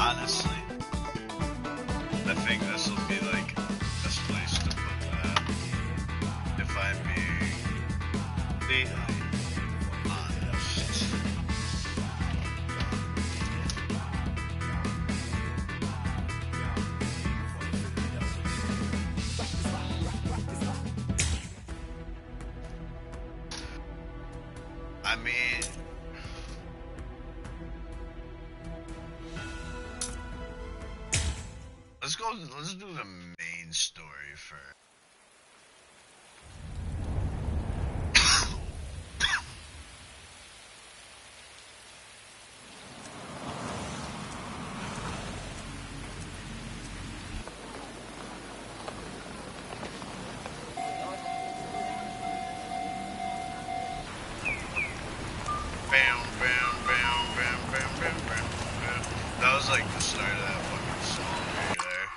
honestly, I think this will be like best place to put that. If I'm being honest. I mean, let's do the main story first. Bam, bam, bam, bam, bam, bam, bam, bam. That was like the start of that fucking song right there.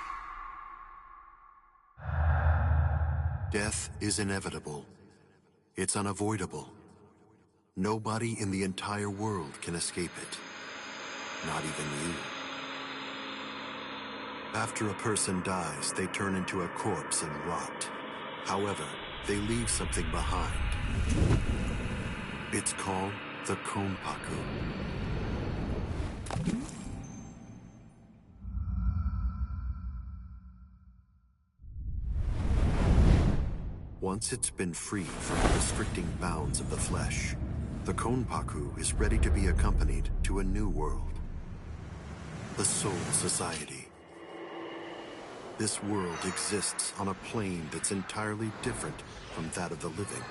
Death is inevitable. It's unavoidable. Nobody in the entire world can escape it. Not even you. After a person dies, they turn into a corpse and rot. However, they leave something behind. It's called the Konpaku. Once it's been freed from the restricting bounds of the flesh, the Konpaku is ready to be accompanied to a new world. The Soul Society. This world exists on a plane that's entirely different from that of the living.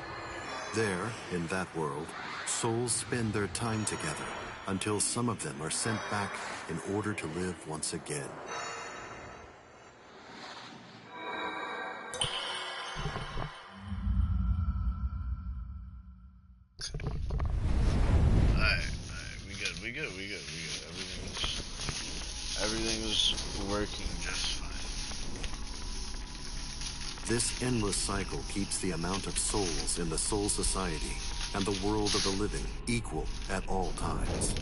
There, in that world, souls spend their time together until some of them are sent back in order to live once again. We good. Everything's working just fine. This endless cycle keeps the amount of souls in the Soul Society and the world of the living equal at all times.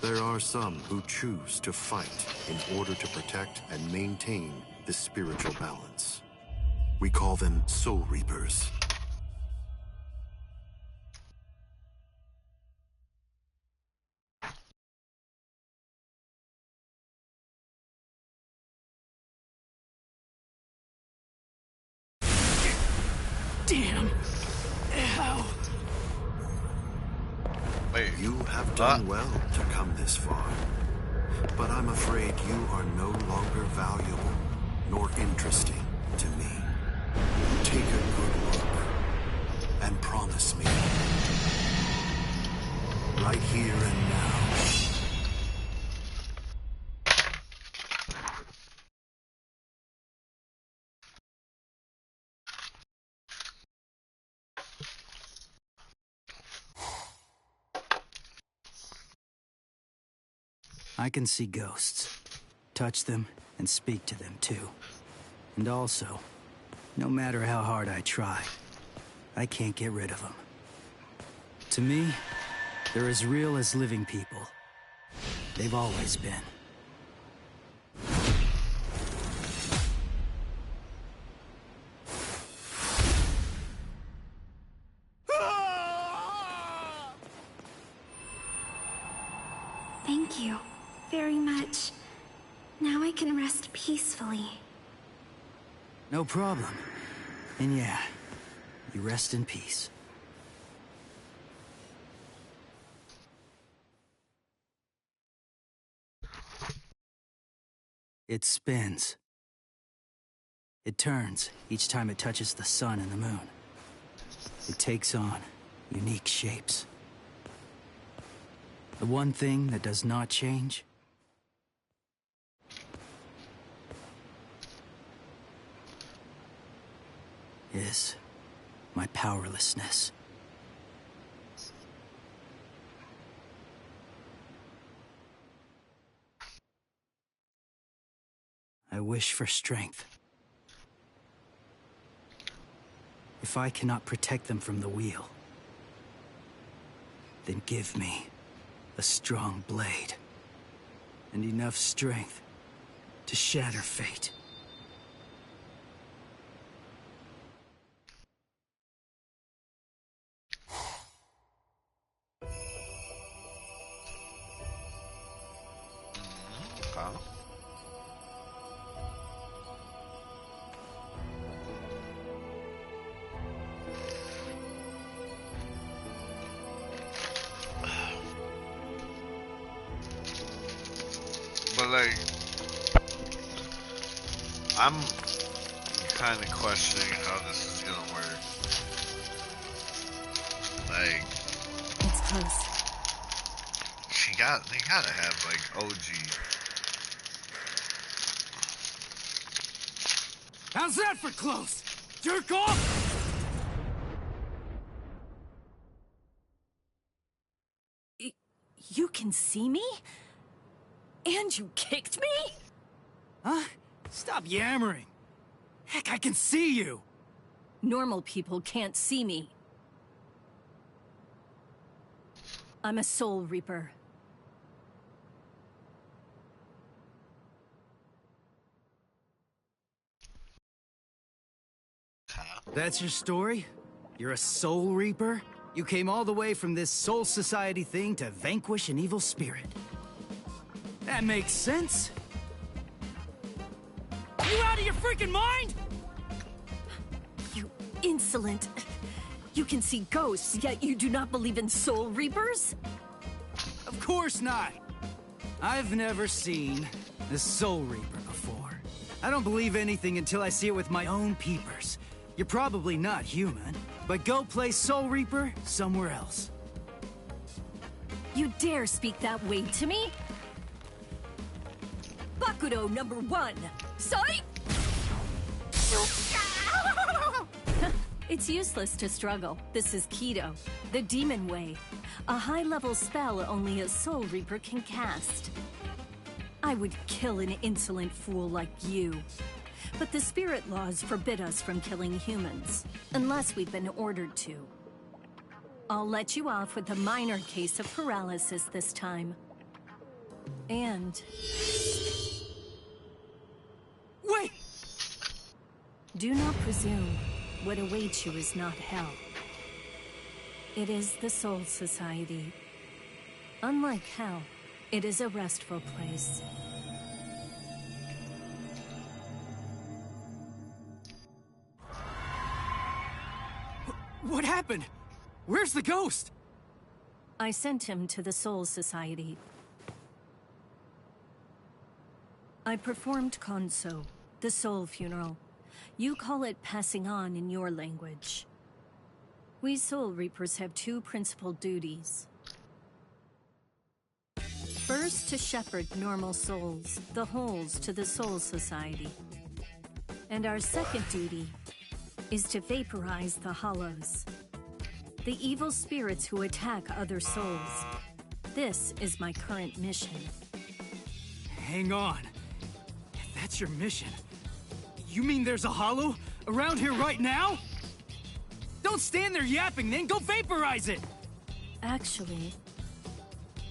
There are some who choose to fight in order to protect and maintain this spiritual balance. We call them Soul Reapers. Damn! Ow! Wait. You have done well to come this far. But I'm afraid you are no longer valuable nor interesting to me. Take a good look and promise me. Right here and now. I can see ghosts, touch them, and speak to them too. And also, no matter how hard I try, I can't get rid of them. To me, they're as real as living people. They've always been. Thank you very much. Now I can rest peacefully. No problem. And yeah, you rest in peace. It spins. It turns each time it touches the sun and the moon. It takes on unique shapes. The one thing that does not change is my powerlessness. I wish for strength. If I cannot protect them from the wheel, then give me a strong blade and enough strength to shatter fate. Okay. But like, I'm kind of questioning how this is gonna work. Like, It's close. they gotta have like OG. How's that for close? Jerk off! You can see me? And you kicked me? Huh? Stop yammering. Heck, I can see you! Normal people can't see me. I'm a Soul Reaper. That's your story? You're a Soul Reaper? You came all the way from this Soul Society thing to vanquish an evil spirit. That makes sense. You out of your freaking mind? You insolent. You can see ghosts, yet you do not believe in Soul Reapers? Of course not. I've never seen a Soul Reaper before. I don't believe anything until I see it with my own peepers. You're probably not human, but go play Soul Reaper somewhere else. You dare speak that way to me? Bakudo number 1. Sai! It's useless to struggle. This is Kido, the demon way. A high-level spell only a Soul Reaper can cast. I would kill an insolent fool like you. But the spirit laws forbid us from killing humans, unless we've been ordered to. I'll let you off with a minor case of paralysis this time. And... Wait! do not presume what awaits you is not hell. It is the Soul Society. Unlike hell, it is a restful place. What happened? Where's the ghost? I sent him to the Soul Society. I performed Konso, the soul funeral. You call it passing on in your language. We Soul Reapers have 2 principal duties. First, to shepherd normal souls, the holes, to the Soul Society. And our second duty is to vaporize the hollows, the evil spirits who attack other souls. This is my current mission. Hang on. If that's your mission, you mean there's a hollow around here right now? Don't stand there yapping, then go vaporize it! Actually,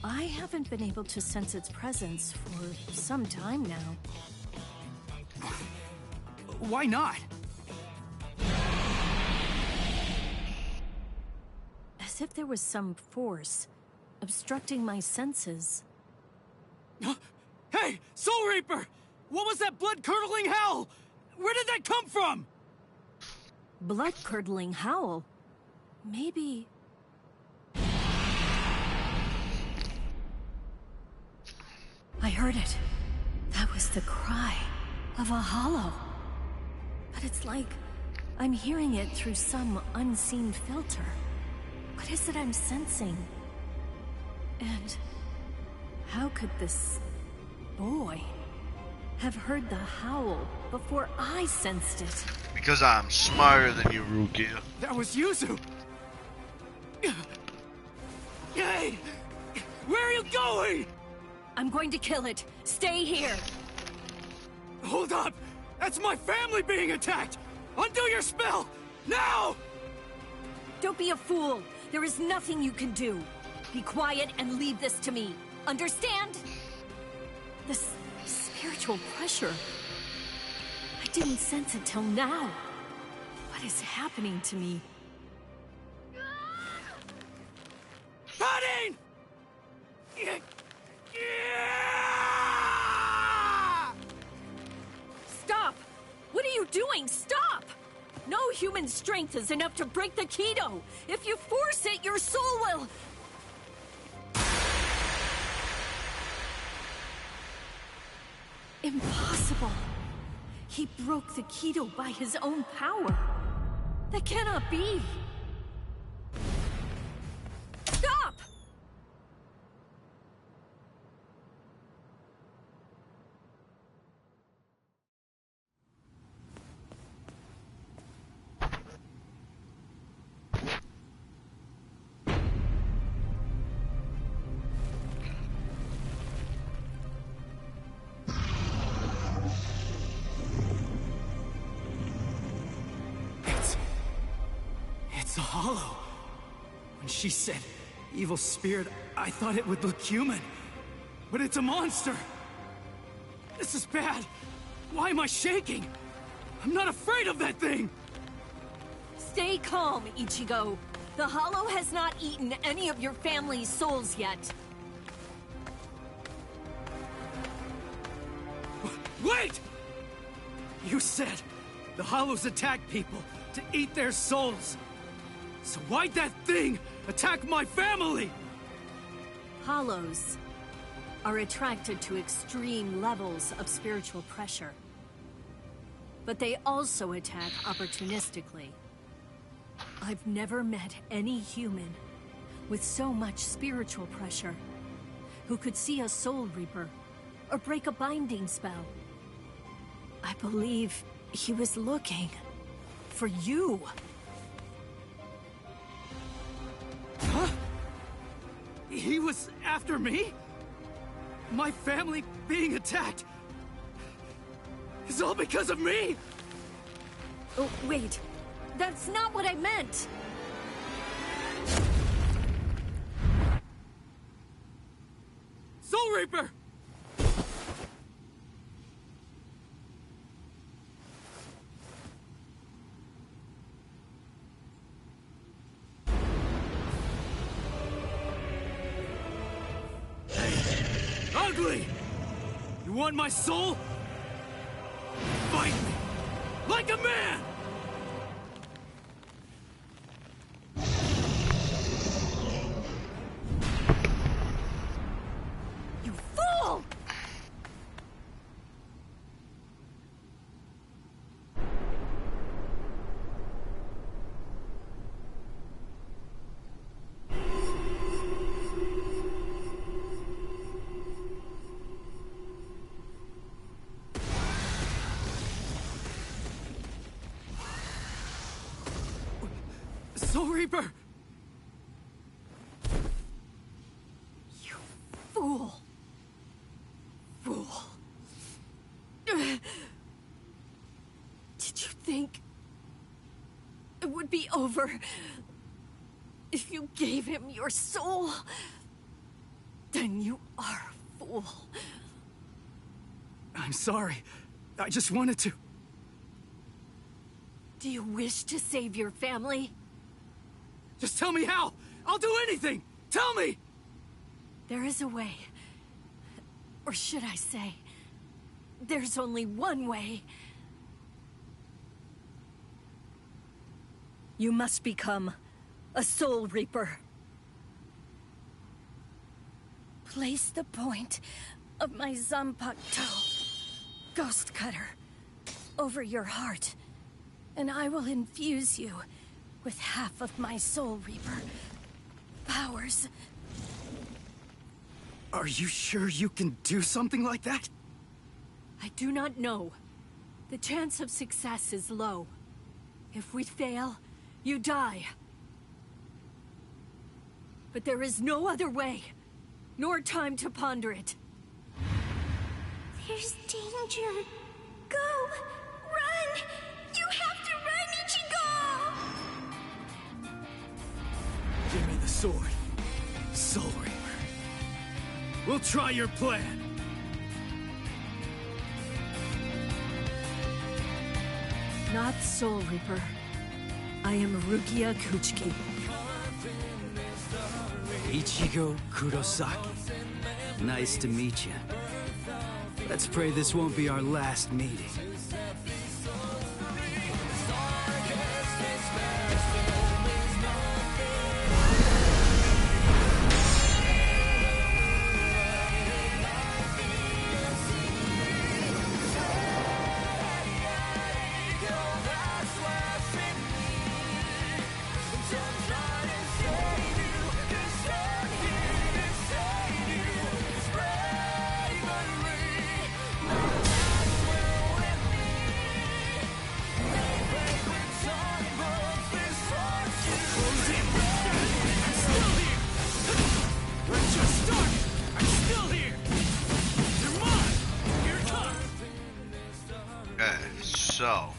I haven't been able to sense its presence for some time now. Why not? As if there was some force obstructing my senses. Hey, Soul Reaper! What was that blood-curdling howl? Where did that come from? Blood-curdling howl? Maybe... I heard it. That was the cry of a hollow. But it's like I'm hearing it through some unseen filter. What is it I'm sensing? And how could this boy have heard the howl before I sensed it? Because I'm smarter than you, Rukia. That was Yuzu! Hey! Where are you going? I'm going to kill it. Stay here. Hold up! That's my family being attacked! Undo your spell! Now! Don't be a fool. There is nothing you can do. Be quiet and leave this to me. Understand? This spiritual pressure. I didn't sense it till now. What is happening to me? Padding! Stop! What are you doing? Stop! No human strength is enough to break the Keto. If you force it, your soul will... Impossible. He broke the Keto by his own power. That cannot be. Stop! It's a hollow. When she said evil spirit, I thought it would look human. But it's a monster. This is bad. Why am I shaking? I'm not afraid of that thing! Stay calm, Ichigo. The Hollow has not eaten any of your family's souls yet. Wait! You said the Hollows attack people to eat their souls. So why'd that thing attack my family? Hollows are attracted to extreme levels of spiritual pressure. But they also attack opportunistically. I've never met any human with so much spiritual pressure who could see a Soul Reaper or break a binding spell. I believe he was looking for you. Huh? He was after me? My family being attacked is all because of me? Oh, wait. That's not what I meant! Soul Reaper! Ugly! You want my soul? Fight me! Like a man! You fool! Soul Reaper! You fool. Fool. Did you think it would be over if you gave him your soul? Then you are a fool. I'm sorry. I just wanted to... Do you wish to save your family? Just tell me how! I'll do anything! Tell me! There is a way. Or should I say, there's only one way. You must become a Soul Reaper. Place the point of my Zanpakuto, Ghost Cutter, over your heart, and I will infuse you with half of my Soul Reaper powers. Are you sure you can do something like that? I do not know. The chance of success is low. If we fail, you die. But there is no other way, nor time to ponder it. There's danger. Run! You have to run, Ichigo! Give me the sword. Soul Reaper. We'll try your plan. Not Soul Reaper. I am Rukia Kuchiki. Ichigo Kurosaki. Nice to meet you. Let's pray this won't be our last meeting. So,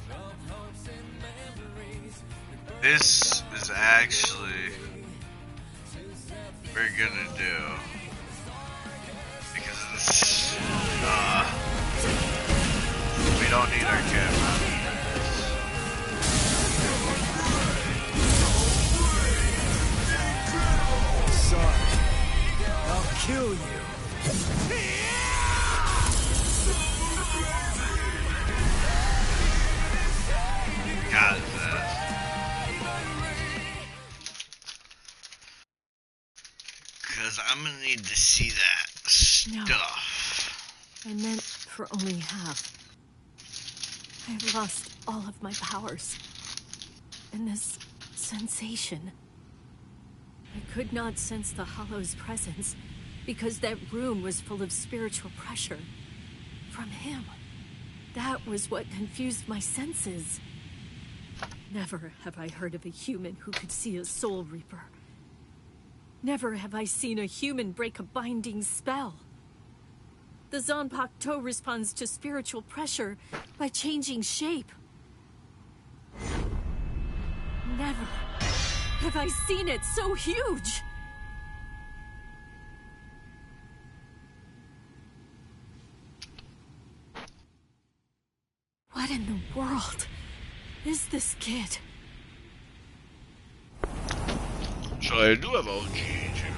this is actually what we're gonna do because of this. We don't need our camera. Sorry. I'll kill you. Got that. Cause I'm gonna need to see that stuff. I meant for only half. I've lost all of my powers. And this sensation. I could not sense the Hollow's presence because that room was full of spiritual pressure. From him. That was what confused my senses. Never have I heard of a human who could see a Soul Reaper. Never have I seen a human break a binding spell. The Zanpakuto responds to spiritual pressure by changing shape. Never have I seen it so huge. What in the world is this kid? So I do have OG, you know.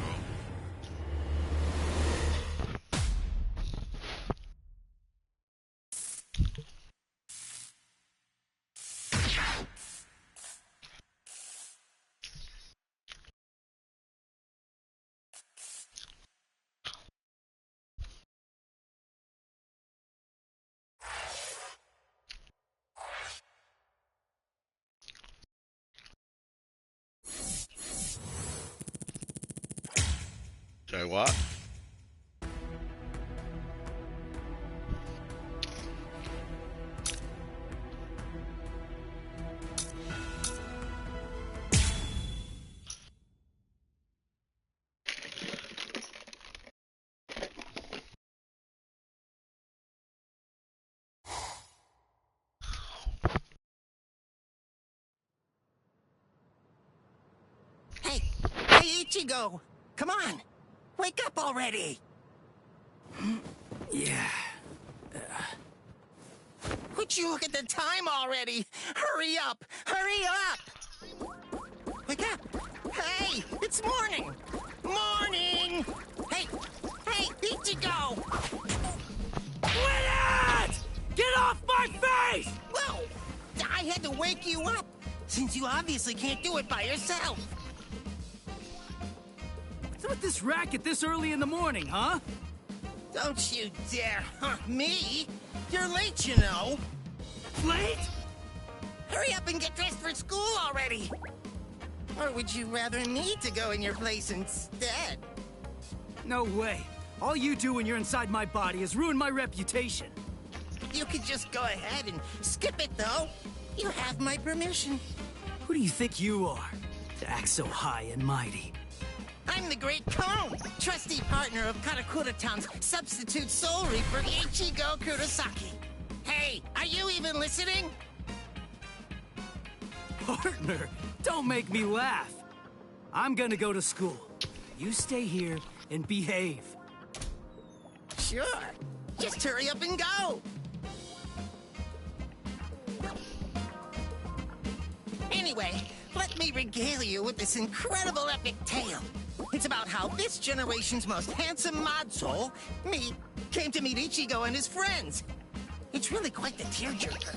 Say what? Hey, Ichigo! Come on! Wake up already! Yeah. Would you look at the time already? Hurry up! Hurry up! Wake up! Hey! It's morning! Morning! Hey! Hey, Ichigo! Quit it! Get off my face! Whoa! I had to wake you up, since you obviously can't do it by yourself. What's with this racket this early in the morning, huh? Don't you dare hunt me! You're late, you know! Late? Hurry up and get dressed for school already! Or would you rather me to go in your place instead? No way. All you do when you're inside my body is ruin my reputation. You could just go ahead and skip it, though. You have my permission. Who do you think you are, to act so high and mighty? I'm the Great Cone, trusty partner of Karakura Town's substitute Soul Reaper, Ichigo Kurosaki. Hey, are you even listening? Partner, don't make me laugh. I'm gonna go to school. You stay here and behave. Sure. Just hurry up and go. Anyway, let me regale you with this incredible epic tale. It's about how this generation's most handsome mod soul, me, came to meet Ichigo and his friends. It's really quite the tearjerker.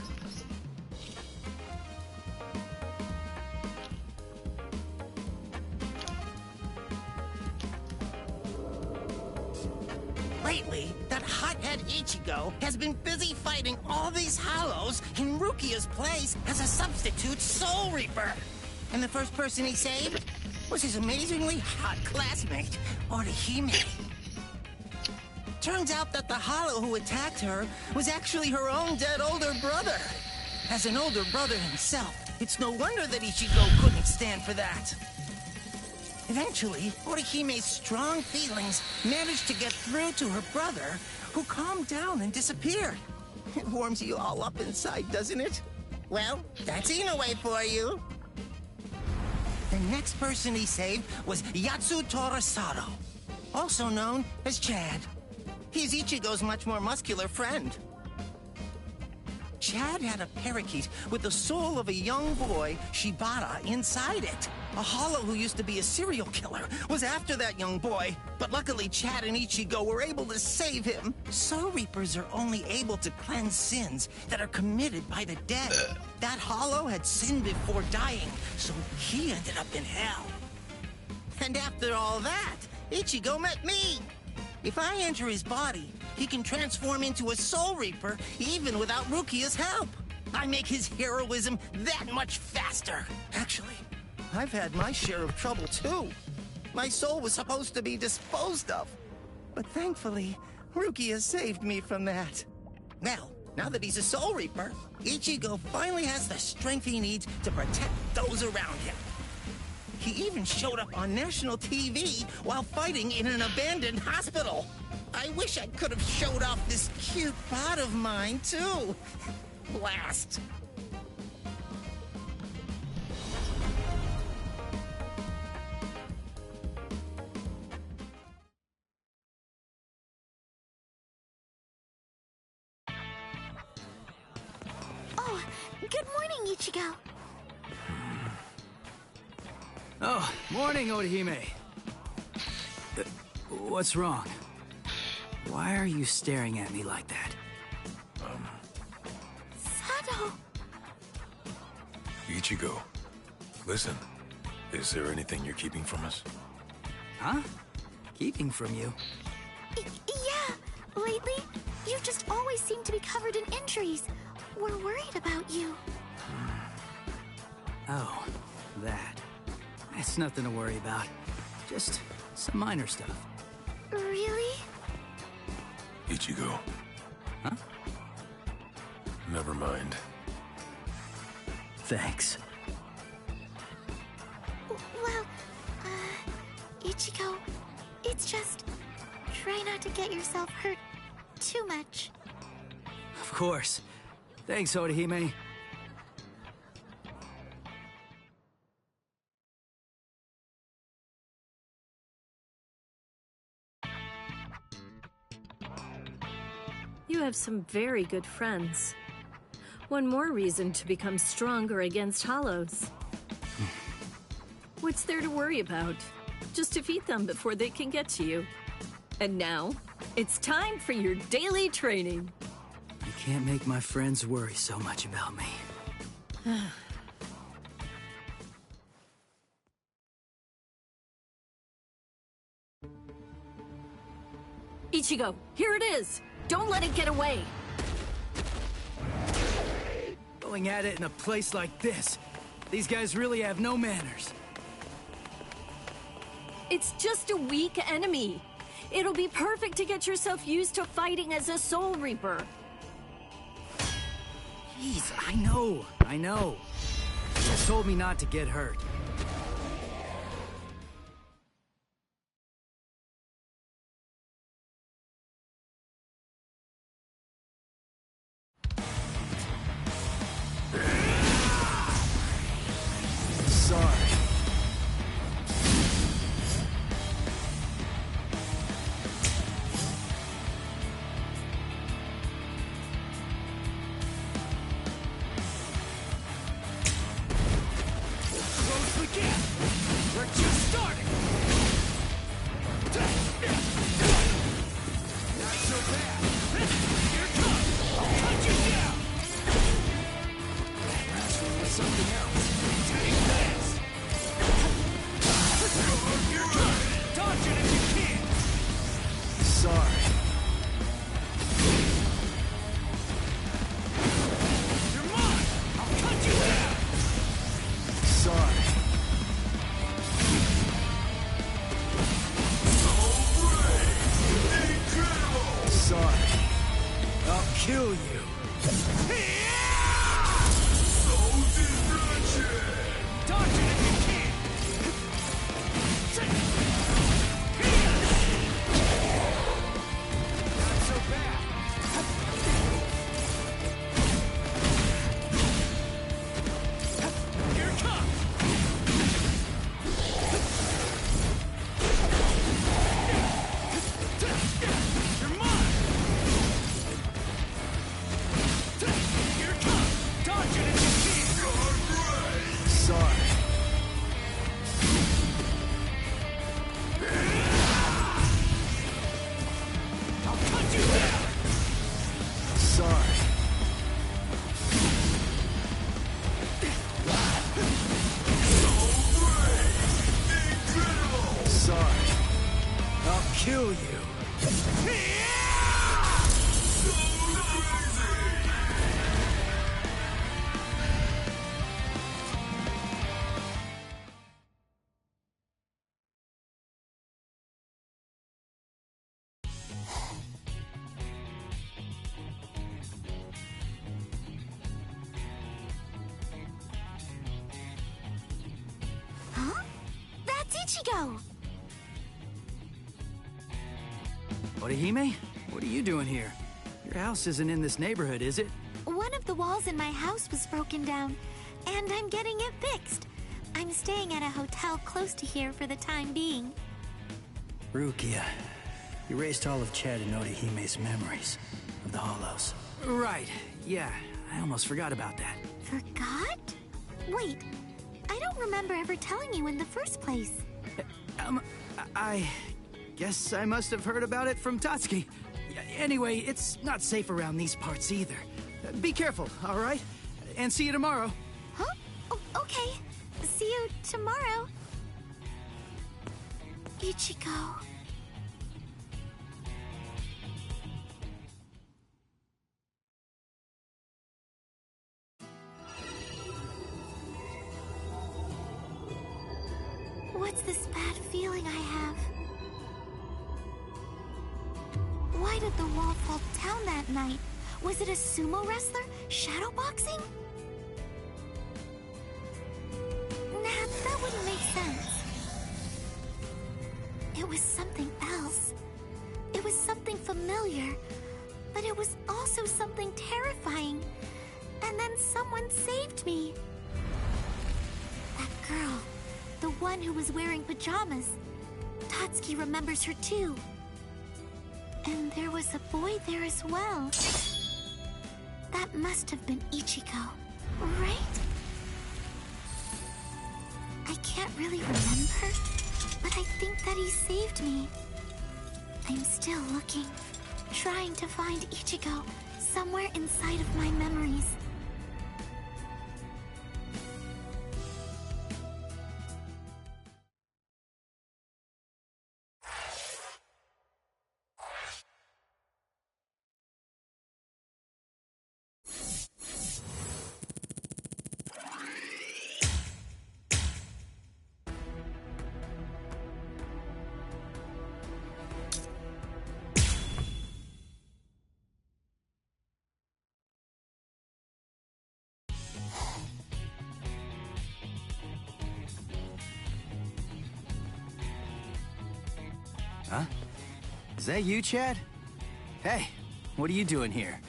Lately, that hothead Ichigo has been busy fighting all these hollows in Rukia's place as a substitute Soul Reaper. And the first person he saved was his amazingly hot classmate, Orihime. Turns out that the hollow who attacked her was actually her own dead older brother. As an older brother himself, it's no wonder that Ichigo couldn't stand for that. Eventually, Orihime's strong feelings managed to get through to her brother, who calmed down and disappeared. It warms you all up inside, doesn't it? Well, that's Inoue for you. The next person he saved was Yatsu Torasado, also known as Chad. He's Ichigo's much more muscular friend. Chad had a parakeet with the soul of a young boy, Shibata, inside it. A hollow who used to be a serial killer was after that young boy, but luckily Chad and Ichigo were able to save him. Soul Reapers are only able to cleanse sins that are committed by the dead. That hollow had sinned before dying, so he ended up in hell. And after all that, Ichigo met me. If I enter his body, he can transform into a Soul Reaper even without Rukia's help. I make his heroism that much faster. Actually, I've had my share of trouble too. My soul was supposed to be disposed of. But thankfully, Rukia saved me from that. Well, now that he's a Soul Reaper, Ichigo finally has the strength he needs to protect those around him. He even showed up on national TV while fighting in an abandoned hospital. I wish I could have showed off this cute bod of mine, too. Blast. Oh, good morning, Ichigo. Oh, morning, Orihime. What's wrong? Why are you staring at me like that? Sado. Ichigo, listen. Is there anything you're keeping from us? Huh? Keeping from you? Yeah, lately, you just always seem to be covered in injuries. We're worried about you. Oh, that. That's nothing to worry about. Just some minor stuff. Really? Ichigo. Huh? Never mind. Thanks. Well, Ichigo, it's just... try not to get yourself hurt too much. Of course. Thanks, Orihime. You have some very good friends. One more reason to become stronger against hollows. What's there to worry about? Just defeat them before they can get to you. And now, it's time for your daily training. I can't make my friends worry so much about me. Ichigo, here it is! Don't let it get away! Going at it in a place like this. These guys really have no manners. It's just a weak enemy. It'll be perfect to get yourself used to fighting as a Soul Reaper. Jeez, I know. You just told me not to get hurt. Kill you. Dodge it if you can! Not so bad. Here it comes! You're mine! Here it comes! Dodge it if you can! Sorry. I'll cut you down! Sorry. Sorry. I'll kill you. Huh? That's Ichigo! Orihime? What are you doing here? Your house isn't in this neighborhood, is it? One of the walls in my house was broken down, and I'm getting it fixed. I'm staying at a hotel close to here for the time being. Rukia, you erased all of Chad and Orihime's memories of the Hollows. Right, yeah, I almost forgot about that. Forgot? Wait, I don't remember ever telling you in the first place. I guess I must have heard about it from Tatsuki. Anyway, it's not safe around these parts either. Be careful, all right? And see you tomorrow. Huh? Oh, okay. See you tomorrow. Ichigo. What's this bad feeling I have? Why did the wall fall down that night? Was it a sumo wrestler shadowboxing? Nah, that wouldn't make sense. It was something else. It was something familiar, but it was also something terrifying. And then someone saved me. That girl, the one who was wearing pajamas. Tatsuki remembers her too. And there was a boy there as well. That must have been Ichigo, right? I can't really remember, but I think that he saved me. I'm still looking, trying to find Ichigo somewhere inside of my memories. Huh? Is that you, Chad? Hey, what are you doing here?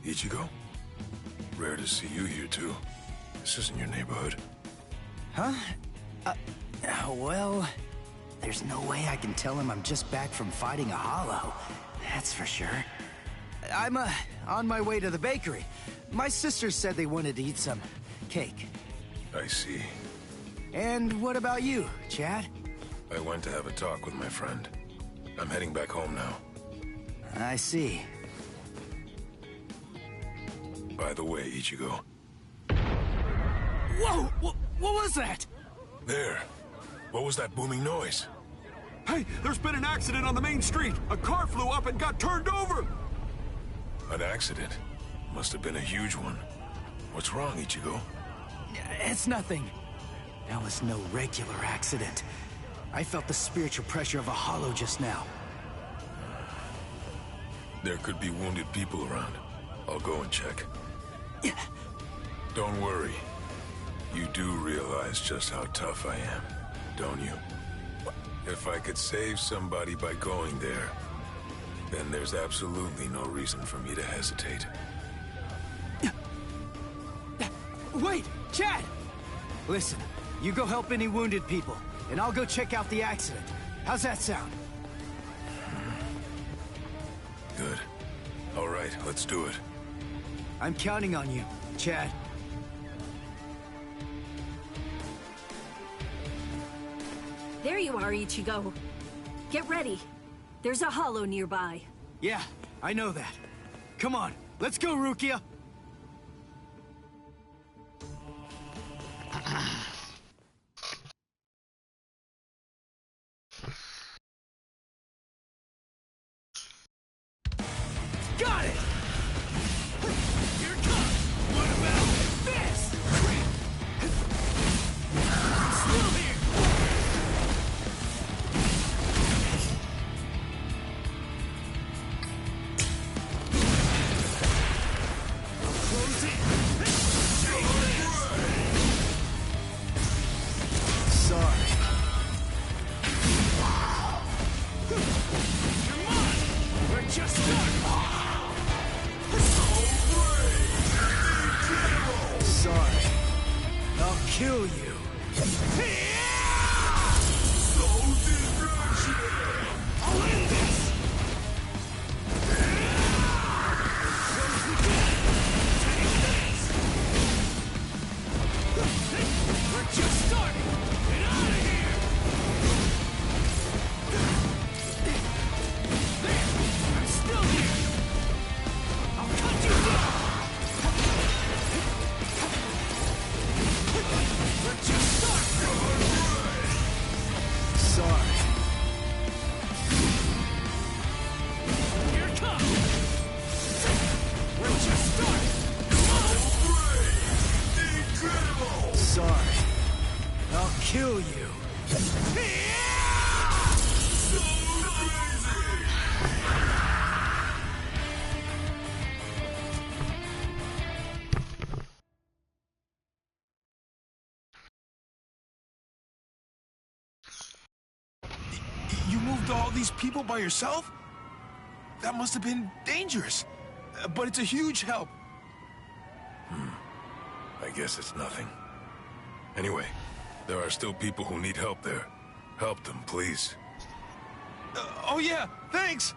Ichigo? Rare to see you here, too. This isn't your neighborhood. Huh? Well, there's no way I can tell him I'm just back from fighting a hollow. That's for sure. I'm, on my way to the bakery. My sisters said they wanted to eat some cake. I see. And what about you, Chad? I went to have a talk with my friend. I'm heading back home now. I see. By the way, Ichigo. Whoa! What was that? There. What was that booming noise? Hey, there's been an accident on the main street. A car flew up and got turned over. An accident? Must have been a huge one. What's wrong, Ichigo? It's nothing. That was no regular accident. I felt the spiritual pressure of a hollow just now. There could be wounded people around. I'll go and check. Don't worry. You do realize just how tough I am, don't you? If I could save somebody by going there, then there's absolutely no reason for me to hesitate. Wait, Chad! Listen, you go help any wounded people, and I'll go check out the accident. How's that sound? Good. All right, let's do it. I'm counting on you, Chad. There you are, Ichigo. Get ready. There's a hollow nearby. Yeah, I know that. Come on, let's go, Rukia! Got it! Here it comes! What about this? Still here! Close in! Take this! Sorry. Come on! We're just starting! Sorry. I'll kill you. I'll end this! Close the gap! Take this! We're just starting! Get out of here! There! I'm still here! I'll cut you down! We're just starting! Sorry. Here it comes! We're just starting! Sorry. I'll kill you. You moved all these people by yourself? That must have been dangerous. But it's a huge help. I guess it's nothing. Anyway, there are still people who need help there. Help them, please. Oh yeah, thanks!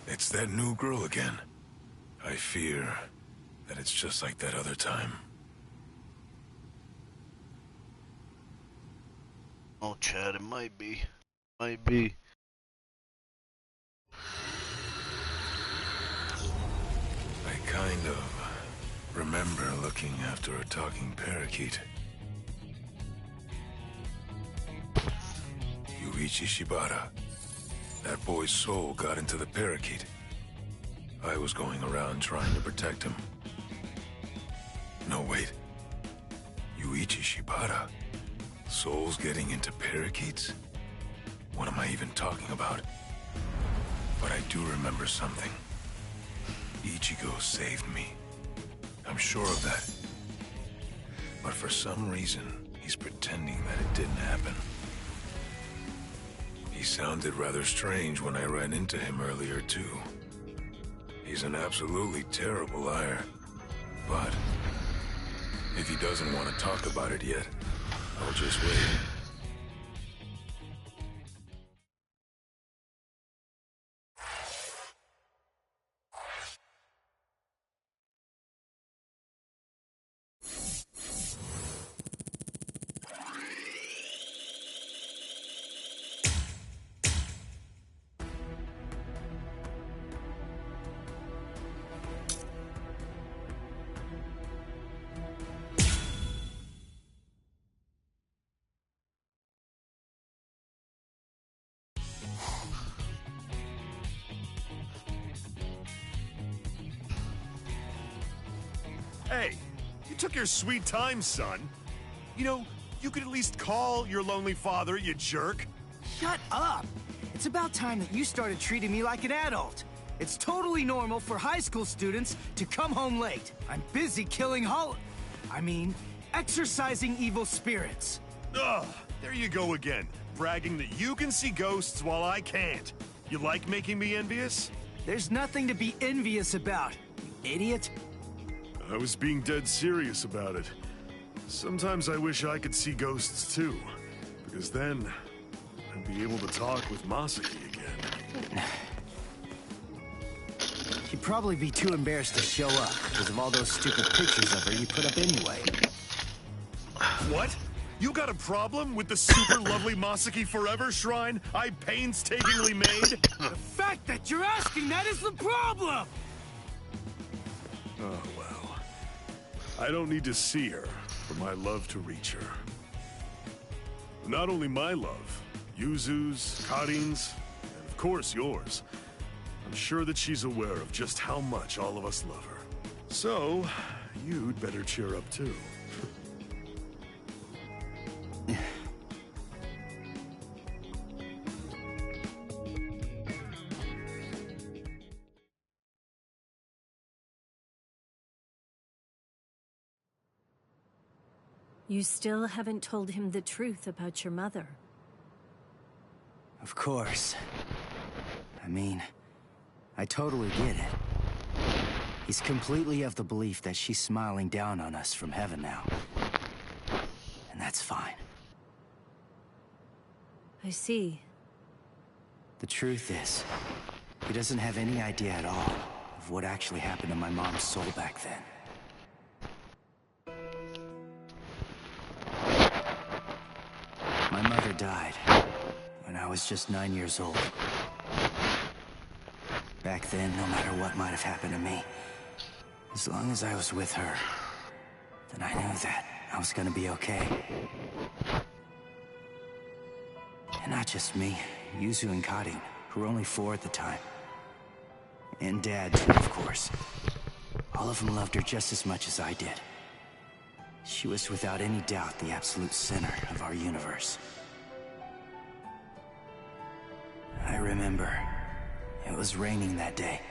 It's that new girl again. I fear that it's just like that other time. Oh, Chad, it might be. Might be. I kind of remember looking after a talking parakeet. Yuichi Shibata. That boy's soul got into the parakeet. I was going around trying to protect him. No, wait. Yuichi Shibata? Souls getting into parakeets? What am I even talking about? But I do remember something. Ichigo saved me. I'm sure of that. But for some reason, he's pretending that it didn't happen. He sounded rather strange when I ran into him earlier, too. He's an absolutely terrible liar. But if he doesn't want to talk about it yet, I'll just wait. Hey, you took your sweet time, son. You know, you could at least call your lonely father, you jerk. Shut up! It's about time that you started treating me like an adult. It's totally normal for high school students to come home late. I'm busy killing exorcising evil spirits. Ugh, there you go again, bragging that you can see ghosts while I can't. You like making me envious? There's nothing to be envious about, you idiot. I was being dead serious about it. Sometimes I wish I could see ghosts too, because then I'd be able to talk with Masaki again. She'd probably be too embarrassed to show up because of all those stupid pictures of her you put up anyway. What? You got a problem with the super lovely Masaki Forever shrine I painstakingly made? The fact that you're asking that is the problem! Oh, well. I don't need to see her for my love to reach her. Not only my love, Yuzu's, Karin's, and of course yours. I'm sure that she's aware of just how much all of us love her. So, you'd better cheer up too. You still haven't told him the truth about your mother. Of course. I totally get it. He's completely of the belief that she's smiling down on us from heaven now. And that's fine. I see. The truth is, he doesn't have any idea at all of what actually happened to my mom's soul back then. My mother died when I was just 9 years old. Back then, no matter what might have happened to me, as long as I was with her, then I knew that I was gonna be okay. And not just me, Yuzu and Karin, who were only 4 at the time. And Dad, too, of course. All of them loved her just as much as I did. She was without any doubt the absolute center of our universe. I remember, it was raining that day.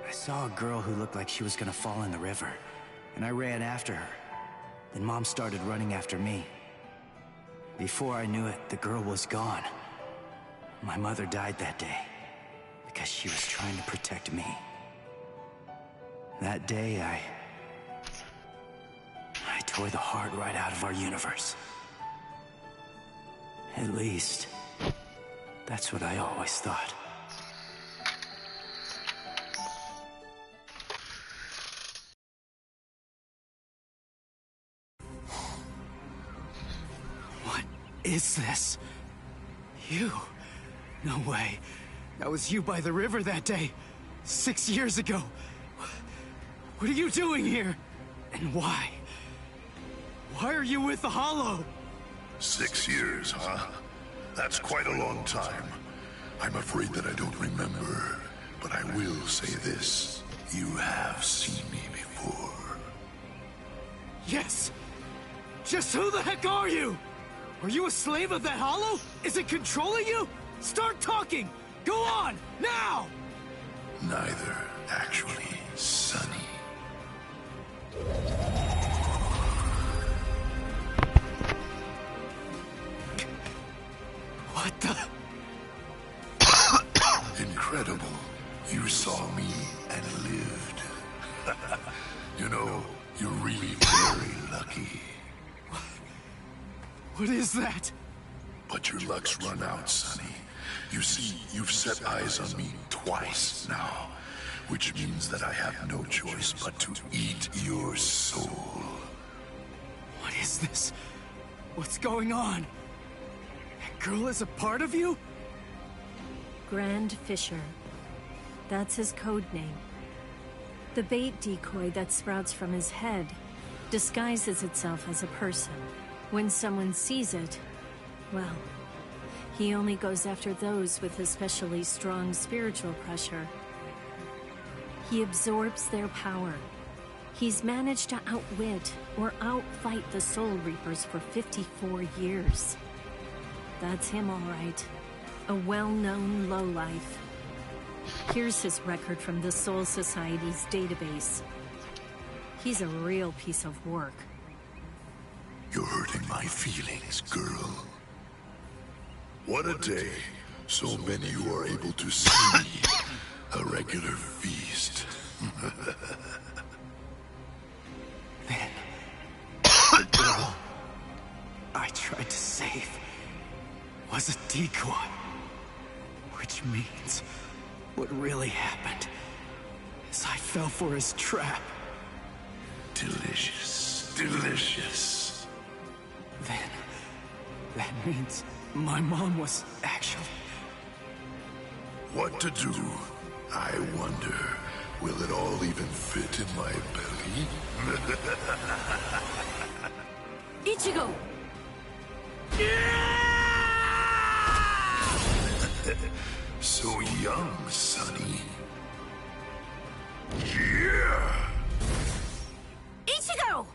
I saw a girl who looked like she was gonna fall in the river, and I ran after her. Then Mom started running after me. Before I knew it, the girl was gone. My mother died that day, because she was trying to protect me. That day, I tore the heart right out of our universe. At least, that's what I always thought. What is this? You? No way. That was you by the river that day. 6 years ago. What are you doing here? And why? Why are you with the Hollow? 6 years, huh? That's quite a long time. I'm afraid that I don't remember, but I will say this. You have seen me before. Yes! Just who the heck are you? Are you a slave of that Hollow? Is it controlling you? Start talking! Go on, now! Neither, actually, Sonny. What the? Incredible. You saw me and lived. You know, you're really very lucky. What is that? But your luck's run out, Sonny. You see, you've set eyes on me twice now, which means that I have no choice but to eat your soul. What is this? What's going on? That girl is a part of you? Grand Fisher. That's his code name. The bait decoy that sprouts from his head disguises itself as a person. When someone sees it, Well, he only goes after those with especially strong spiritual pressure. He absorbs their power. He's managed to outwit or outfight the Soul Reapers for 54 years. That's him, all right. A well-known lowlife. Here's his record from the Soul Society's database. He's a real piece of work. You're hurting my feelings, girl. What a day. So many who are able to see a regular feast. Man, the girl I tried to save was a decoy. Which means what really happened is I fell for his trap. Delicious, delicious. Then, that means my mom was actually... What to do? I wonder, will it all even fit in my belly? Ichigo! So young, Sonny. Yeah! Ichigo!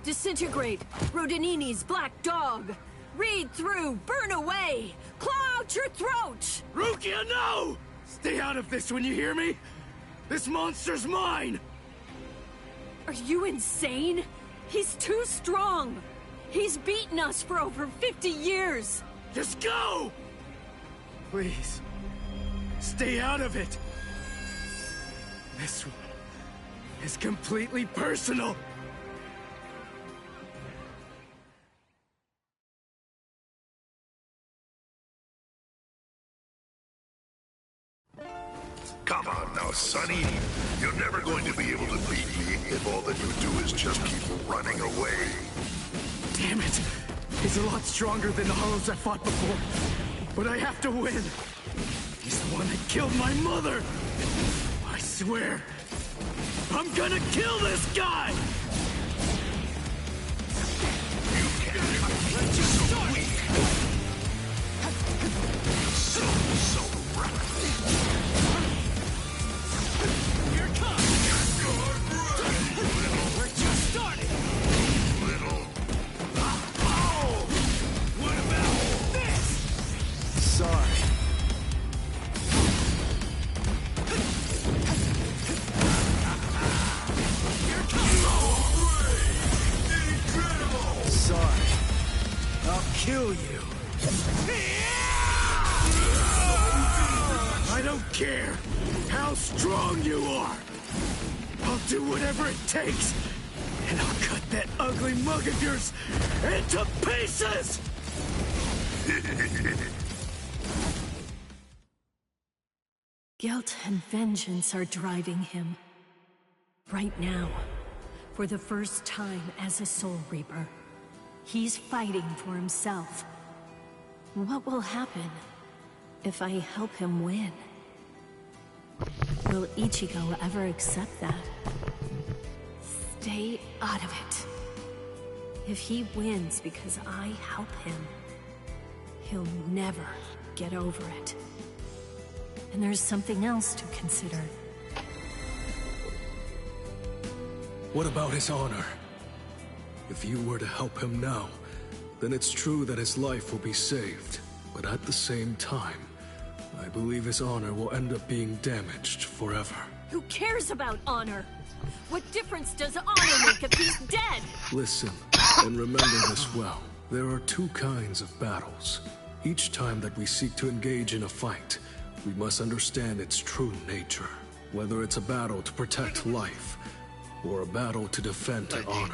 Disintegrate, Rodinini's black dog. Read through, burn away, claw out your throat! Rukia, no! Stay out of this when you hear me! This monster's mine! Are you insane? He's too strong! He's beaten us for over 50 years! Just go! Please, stay out of it! This one is completely personal! Come on now, Sonny. You're never going to be able to beat me if all that you do is just keep running away. Damn it! He's a lot stronger than the Hollows I fought before. But I have to win. He's the one that killed my mother. I swear, I'm gonna kill this guy! You can't. Let's just start. So rapid. Here it comes! We're just starting! Little. Oh! What about this? Sorry. Here it comes! Incredible! Sorry. I'll kill you. I don't care how strong you are. I'll do whatever it takes, and I'll cut that ugly mug of yours into pieces! Guilt and vengeance are driving him. Right now, for the first time as a Soul Reaper, he's fighting for himself. What will happen if I help him win? Will Ichigo ever accept that? Stay out of it. If he wins because I help him, he'll never get over it. And there's something else to consider. What about his honor? If you were to help him now, then it's true that his life will be saved. But at the same time, I believe his honor will end up being damaged forever. Who cares about honor? What difference does honor make if he's dead? Listen, and remember this well. There are two kinds of battles. Each time that we seek to engage in a fight, we must understand its true nature. Whether it's a battle to protect life, or a battle to defend honor.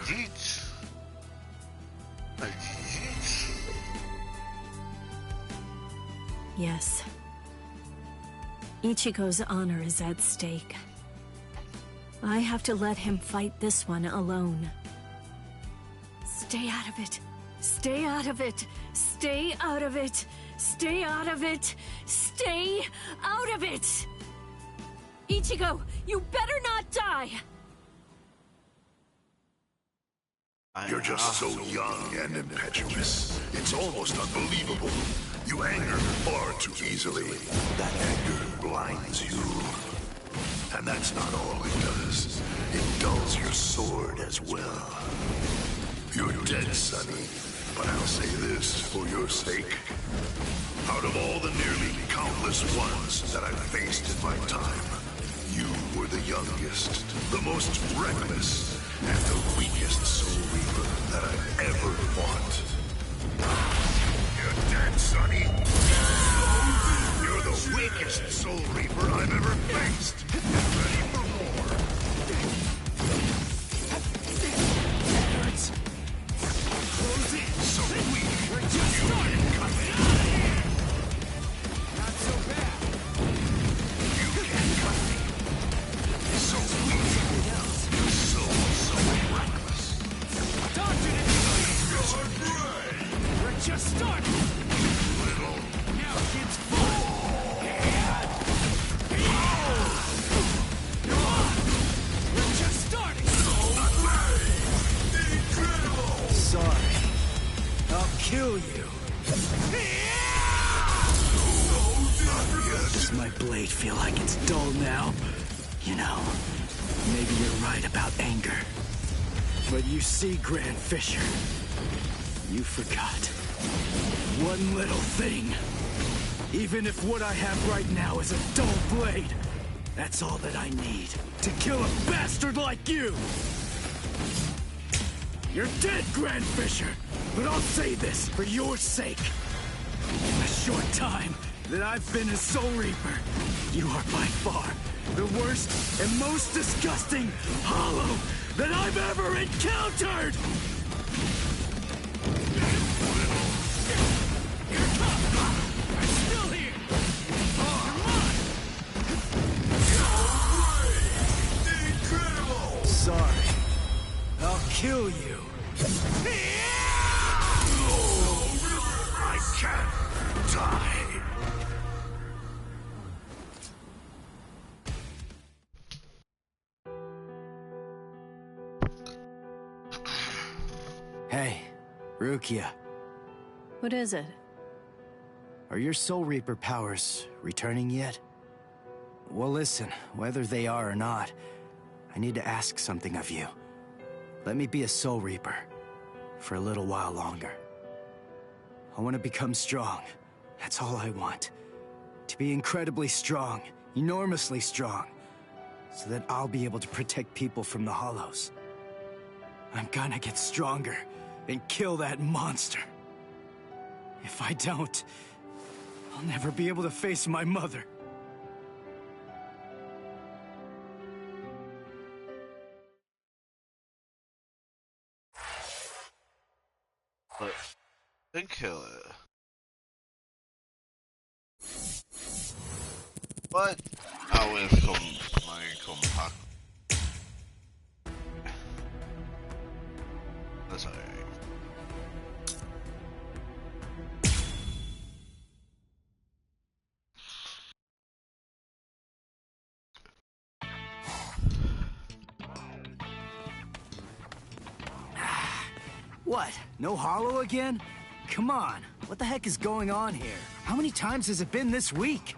Yes. Ichigo's honor is at stake. I have to let him fight this one alone. Stay out of it. Stay out of it. Stay out of it. Stay out of it. Stay out of it. Ichigo, you better not die. You're just so young and impetuous. It's almost unbelievable. You anger far too easily. That anger blinds you. And that's not all it does. It dulls your sword as well. You're dead, Sonny. But I'll say this for your sake. Out of all the nearly countless ones that I've faced in my time, you were the youngest, the most reckless, and the weakest Soul Reaper that I've ever fought. You're dead, Sonny. You're the weakest Soul Reaper I've ever faced. Get ready for more. That hurts. Close in. So weak. We're just starting. Cut it out of here. Not so bad. You can't cut me. So weak. You're so reckless. Dodge it. We're just starting. Little. Now kids fun. Come on. We're just starting. Incredible. Sorry. I'll kill you. Does my blade feel like it's dull now? You know, maybe you're right about anger. But you see, Grand Fisher, you forgot one little thing. Even if what I have right now is a dull blade, that's all that I need to kill a bastard like you. You're dead, Grand Fisher, but I'll say this for your sake. In the short time that I've been a Soul Reaper, you are by far the worst and most disgusting hollow that I've ever encountered! You're tough. I'm still here. Incredible. Sorry. I'll kill you. I can't die. Hey, Rukia. What is it? Are your Soul Reaper powers returning yet? Well, listen, whether they are or not, I need to ask something of you. Let me be a Soul Reaper for a little while longer. I want to become strong. That's all I want. To be incredibly strong, enormously strong, so that I'll be able to protect people from the Hollows. I'm gonna get stronger and kill that monster. If I don't, I'll never be able to face my mother. But then kill it. But I will come back. That's alright. What? No hollow again? Come on, what the heck is going on here? How many times has it been this week?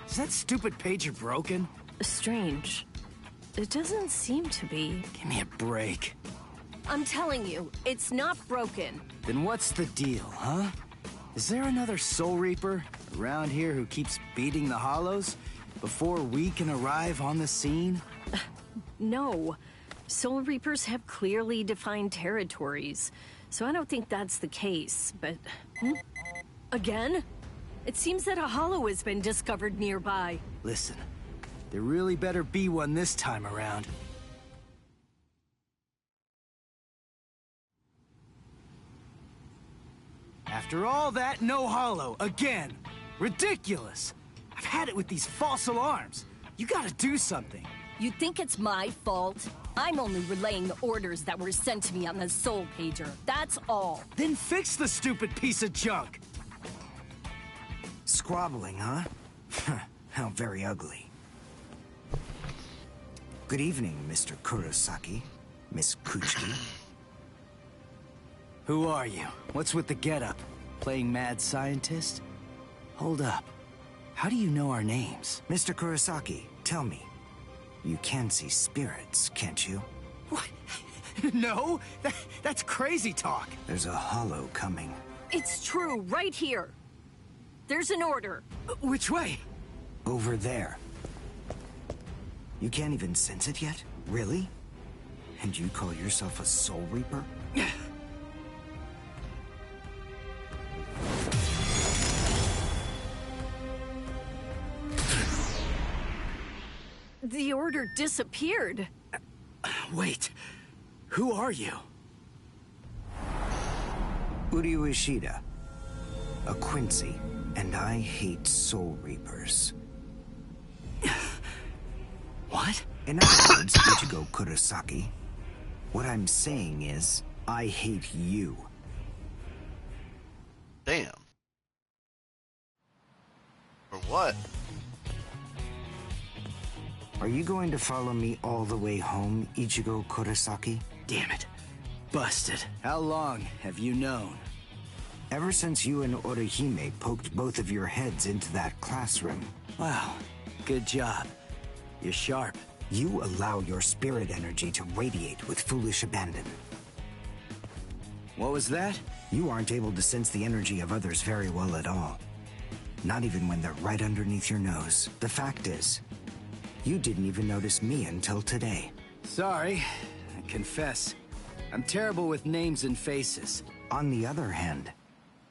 Is that stupid pager broken? Strange. It doesn't seem to be. Give me a break. I'm telling you, it's not broken. Then what's the deal, huh? Is there another Soul Reaper around here who keeps beating the Hollows before we can arrive on the scene? No. Soul Reapers have clearly defined territories, so I don't think that's the case, but... Again? It seems that a hollow has been discovered nearby. Listen, there really better be one this time around. After all that, no hollow, again. Ridiculous. I've had it with these false alarms. You gotta do something. You think it's my fault? I'm only relaying the orders that were sent to me on the Soul Pager. That's all. Then fix the stupid piece of junk. Squabbling, huh? How very ugly. Good evening, Mr. Kurosaki, Miss Kuchiki. Who are you? What's with the getup? Playing mad scientist? Hold up. How do you know our names? Mr. Kurosaki, tell me. You can see spirits, can't you? What? No? That's crazy talk. There's a hollow coming. It's true, right here. There's an order. Which way? Over there. You can't even sense it yet? Really? And you call yourself a Soul Reaper? The order disappeared. Wait. Who are you? Uryu Ishida. A Quincy. And I hate Soul Reapers. What? In other words, Ichigo Kurosaki, what I'm saying is, I hate you. Damn. For what? Are you going to follow me all the way home, Ichigo Kurosaki? Damn it. Busted. How long have you known? Ever since you and Orihime poked both of your heads into that classroom. Wow. Good job. You're sharp. You allow your spirit energy to radiate with foolish abandon. What was that? You aren't able to sense the energy of others very well at all. Not even when they're right underneath your nose. The fact is, you didn't even notice me until today. Sorry. I confess. I'm terrible with names and faces. On the other hand,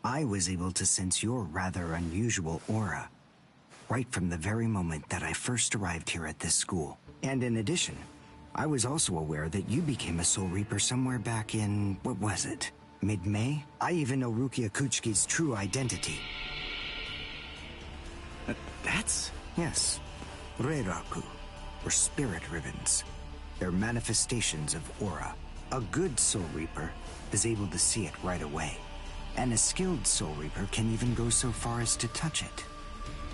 I was able to sense your rather unusual aura. Right from the very moment that I first arrived here at this school. And in addition, I was also aware that you became a Soul Reaper somewhere back in, what was it? Mid-May? I even know Rukia Kuchiki's true identity. That's... Yes. Reiraku, or spirit ribbons. They're manifestations of aura. A good Soul Reaper is able to see it right away. And a skilled Soul Reaper can even go so far as to touch it.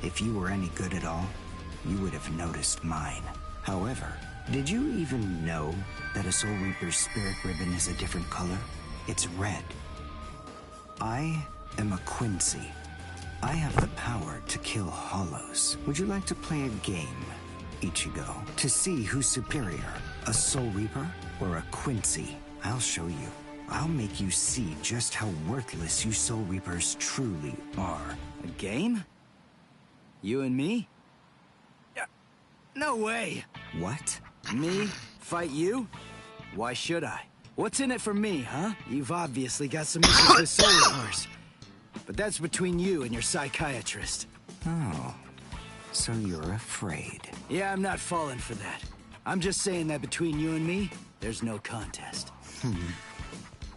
If you were any good at all, you would have noticed mine. However, did you even know that a Soul Reaper's spirit ribbon is a different color? It's red. I am a Quincy. I have the power to kill hollows. Would you like to play a game, Ichigo? To see who's superior, a Soul Reaper or a Quincy? I'll show you. I'll make you see just how worthless you Soul Reapers truly are. A game? You and me? No way! What? Me? Fight you? Why should I? What's in it for me, huh? You've obviously got some issues with Soul Reapers. But that's between you and your psychiatrist. Oh, so you're afraid. Yeah, I'm not falling for that. I'm just saying that between you and me, there's no contest.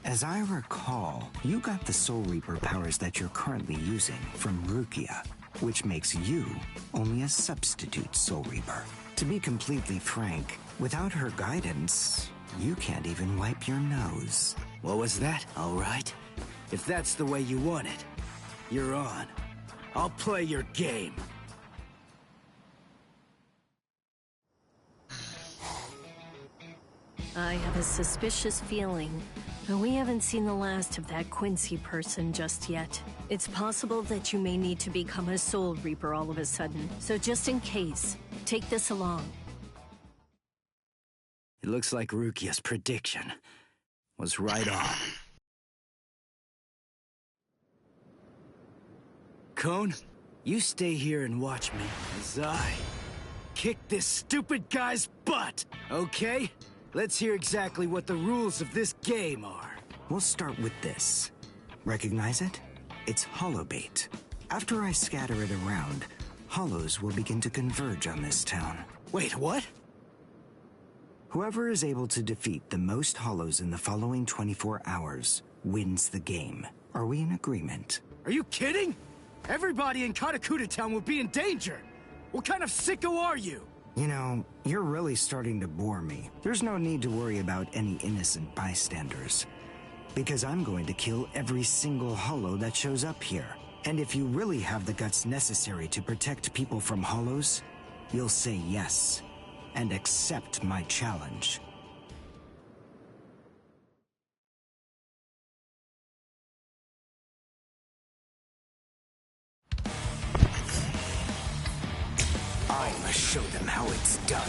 As I recall, you got the Soul Reaper powers that you're currently using from Rukia, which makes you only a substitute Soul Reaper. To be completely frank, without her guidance, you can't even wipe your nose. What was that? All right. If that's the way you want it, you're on. I'll play your game. I have a suspicious feeling, but we haven't seen the last of that Quincy person just yet. It's possible that you may need to become a Soul Reaper all of a sudden, so just in case, take this along. It looks like Rukia's prediction was right on. Cone, you stay here and watch me as I kick this stupid guy's butt, okay? Let's hear exactly what the rules of this game are. We'll start with this. Recognize it? It's hollow bait. After I scatter it around, hollows will begin to converge on this town. Wait, what? Whoever is able to defeat the most hollows in the following 24 hours wins the game. Are we in agreement? Are you kidding? Everybody in Katakuta Town will be in danger. What kind of sicko are you? You know, you're really starting to bore me. There's no need to worry about any innocent bystanders. Because I'm going to kill every single hollow that shows up here. And if you really have the guts necessary to protect people from hollows, you'll say yes, and accept my challenge. I must show them how it's done.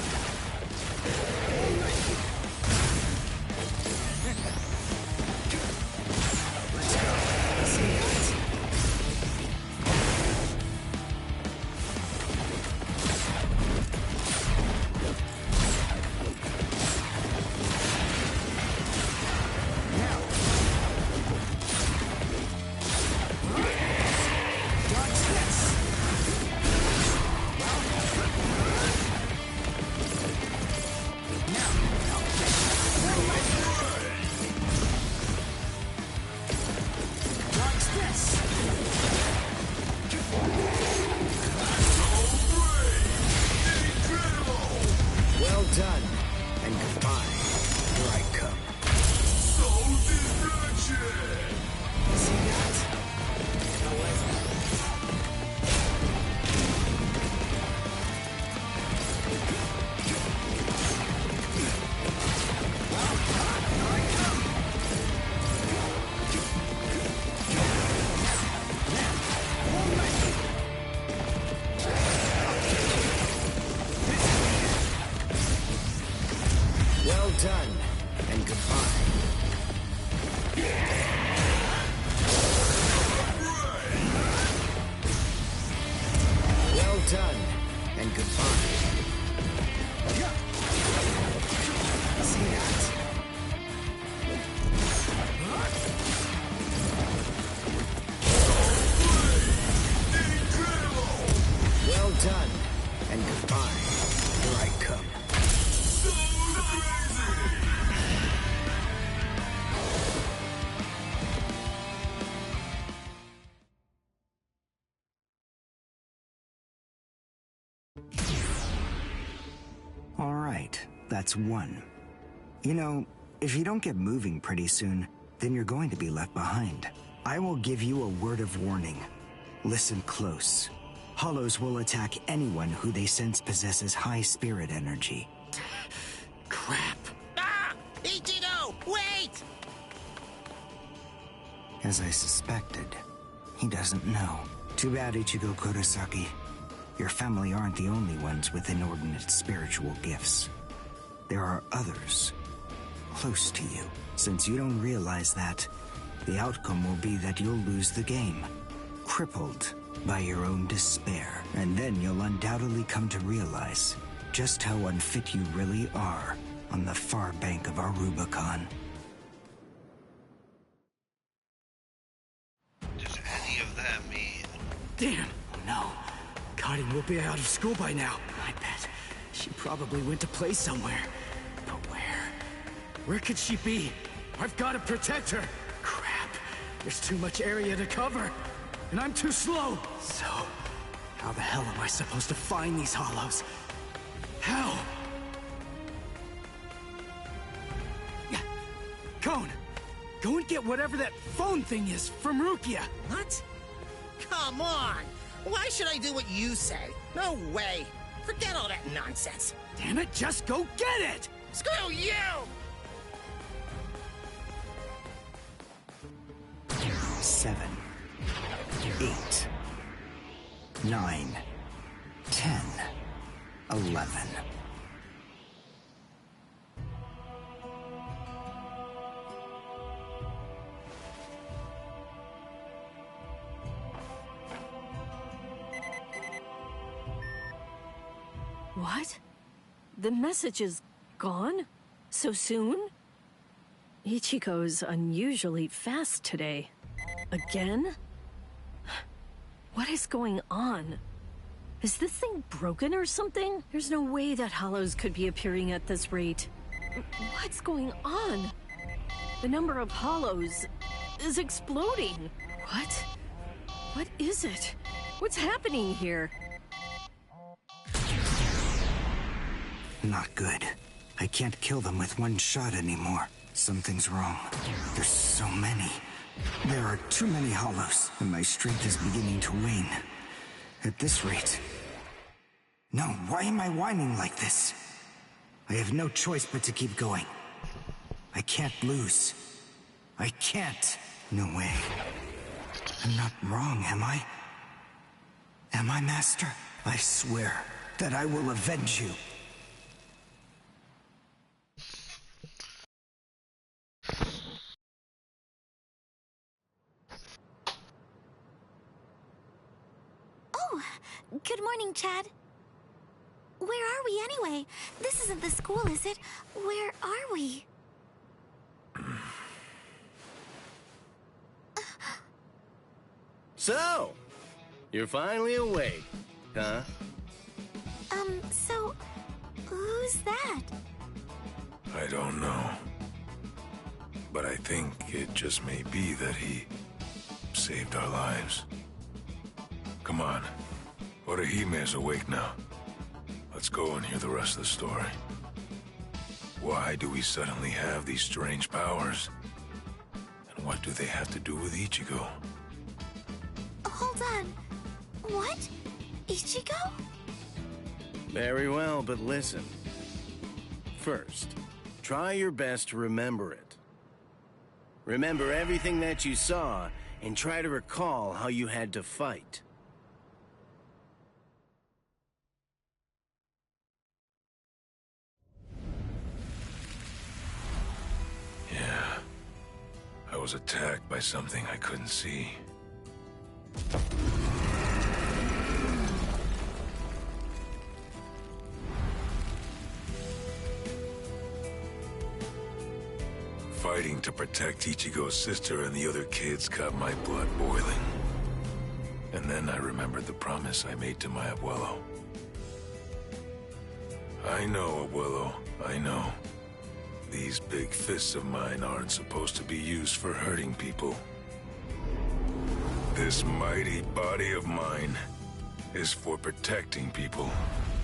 Let's go. See that? That's one. You know, if you don't get moving pretty soon, then you're going to be left behind. I will give you a word of warning. Listen close. Hollows will attack anyone who they sense possesses high spirit energy. Crap. Ah! Ichigo, wait! As I suspected, he doesn't know. Too bad, Ichigo Kurosaki. Your family aren't the only ones with inordinate spiritual gifts. There are others close to you. Since you don't realize that, the outcome will be that you'll lose the game, crippled by your own despair. And then you'll undoubtedly come to realize just how unfit you really are on the far bank of our Rubicon. Does any of that mean? Damn! Oh no. Karin will be out of school by now. I bet. She probably went to play somewhere. But where? Where could she be? I've got to protect her! Crap. There's too much area to cover. And I'm too slow. So, how the hell am I supposed to find these hollows? How? Cone! Go and get whatever that phone thing is from Rukia! What? Come on! Why should I do what you say? No way! Forget all that nonsense! Damn it, just go get it! Screw you! 7, 8, 9, 10, 11. What? The message is gone? So soon? Ichigo's unusually fast today. Again? What is going on? Is this thing broken or something? There's no way that hollows could be appearing at this rate. What's going on? The number of hollows is exploding. What? What is it? What's happening here? Not good. I can't kill them with one shot anymore. Something's wrong. There's so many. There are too many hollows, and my strength is beginning to wane. At this rate... No, why am I whining like this? I have no choice but to keep going. I can't lose. I can't. No way. I'm not wrong, am I? Am I, Master? I swear, that I will avenge you. Oh, good morning, Chad. Where are we anyway? This isn't the school, is it? Where are we? So, you're finally awake, huh? So, who's that? I don't know. But I think it just may be that he saved our lives. Come on. Orihime's awake now. Let's go and hear the rest of the story. Why do we suddenly have these strange powers? And what do they have to do with Ichigo? Hold on. What? Ichigo? Very well, but listen. First, try your best to remember it. Remember everything that you saw, and try to recall how you had to fight. Yeah. I was attacked by something I couldn't see. Fighting to protect Ichigo's sister and the other kids got my blood boiling. And then I remembered the promise I made to my abuelo. I know, abuelo, I know. These big fists of mine aren't supposed to be used for hurting people. This mighty body of mine is for protecting people.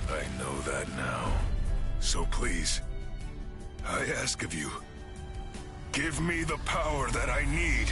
I know that now. So please, I ask of you, give me the power that I need.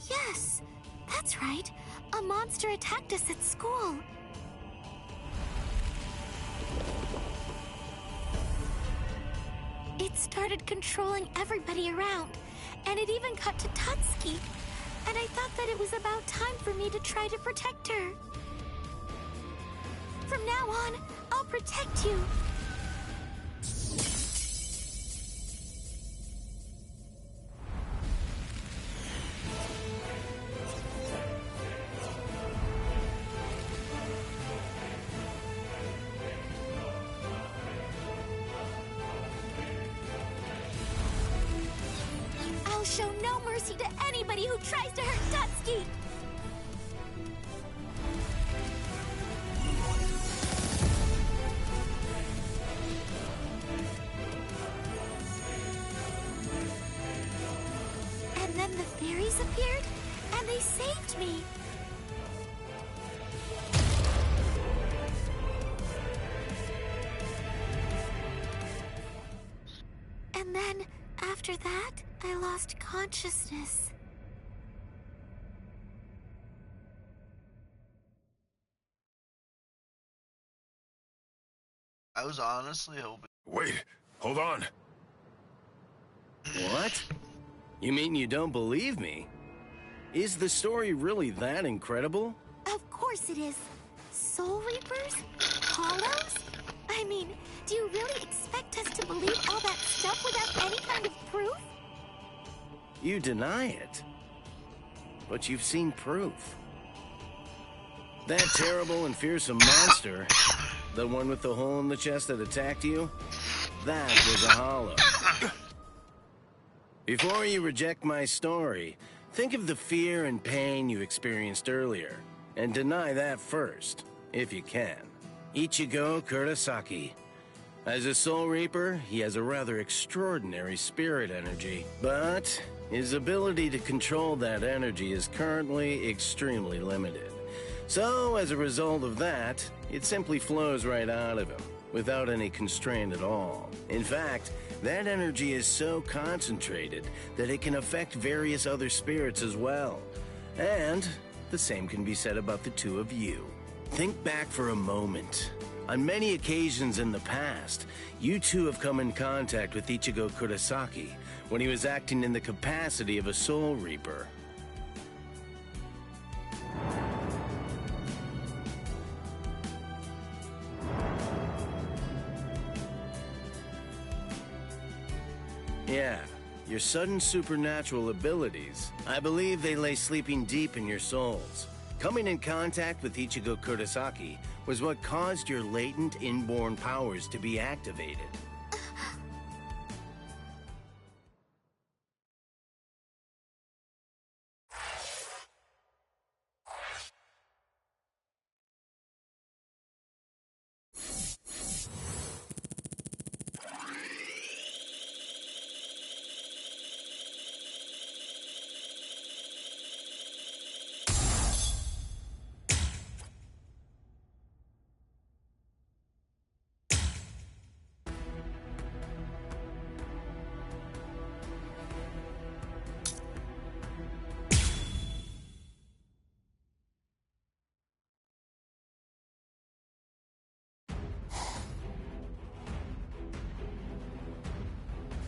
Yes, that's right. A monster attacked us at school. It started controlling everybody around, and it even got to Tatsuki. And I thought that it was about time for me to try to protect her. From now on, I'll protect you. I'll show no mercy to anybody who tries to hurt Tatsuki! And then the fairies appeared, and they saved me. And then, after that, I lost consciousness. I was honestly hoping. Wait, hold on. What? You mean you don't believe me? Is the story really that incredible? Of course it is. Soul Reapers? Hollows? I mean, do you really expect us to believe all that stuff without any kind of proof? You deny it. But you've seen proof. That terrible and fearsome monster, the one with the hole in the chest that attacked you, that was a hollow. Before you reject my story, think of the fear and pain you experienced earlier, and deny that first, if you can. Ichigo Kurosaki, As a Soul Reaper, he has a rather extraordinary spirit energy, but his ability to control that energy is currently extremely limited. So, as a result of that, it simply flows right out of him, without any constraint at all. In fact, that energy is so concentrated that it can affect various other spirits as well. And the same can be said about the two of you. Think back for a moment. On many occasions in the past, you two have come in contact with Ichigo Kurosaki when he was acting in the capacity of a Soul Reaper. Yeah, your sudden supernatural abilities, I believe they lay sleeping deep in your souls. Coming in contact with Ichigo Kurosaki was what caused your latent inborn powers to be activated.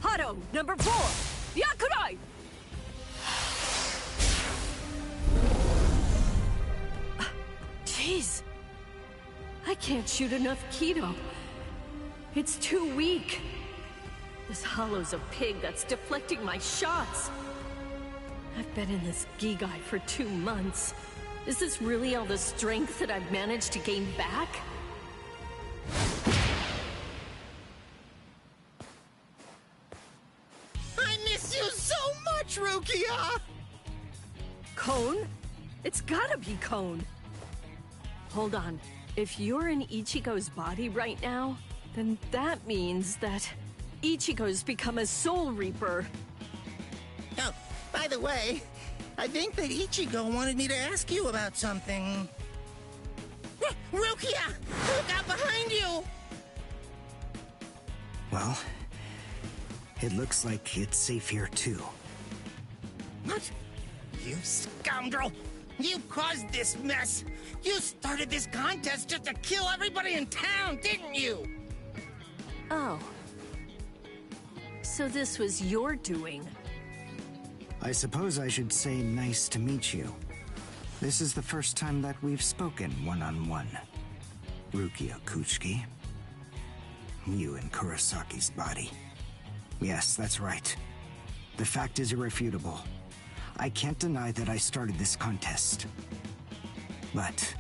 Hado, number 4! Yakurai! Jeez. I can't shoot enough Kido. It's too weak. This hollow's a pig that's deflecting my shots. I've been in this Gigai for 2 months. Is this really all the strength that I've managed to gain back? I miss you so much, Rukia! Cone? It's gotta be Cone. Hold on. If you're in Ichigo's body right now, then that means that Ichigo's become a Soul Reaper. Oh, by the way, I think that Ichigo wanted me to ask you about something. Rukia! Look out behind you! Well, it looks like it's safe here too. What? You scoundrel! You caused this mess! You started this contest just to kill everybody in town, didn't you? Oh. So this was your doing? I suppose I should say nice to meet you. This is the first time that we've spoken one-on-one. Rukia Kuchiki. You in Kurosaki's body. Yes, that's right. The fact is irrefutable. I can't deny that I started this contest. But,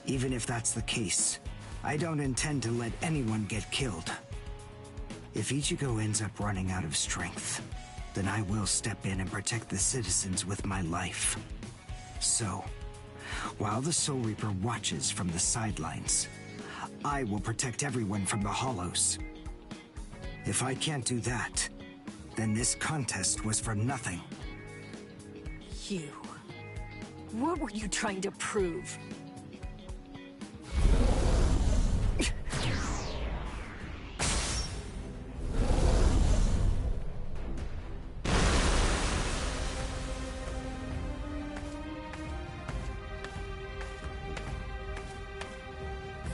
even if that's the case, I don't intend to let anyone get killed. If Ichigo ends up running out of strength, then I will step in and protect the citizens with my life. So, while the Soul Reaper watches from the sidelines, I will protect everyone from the Hollows. If I can't do that, then this contest was for nothing. You. What were you trying to prove?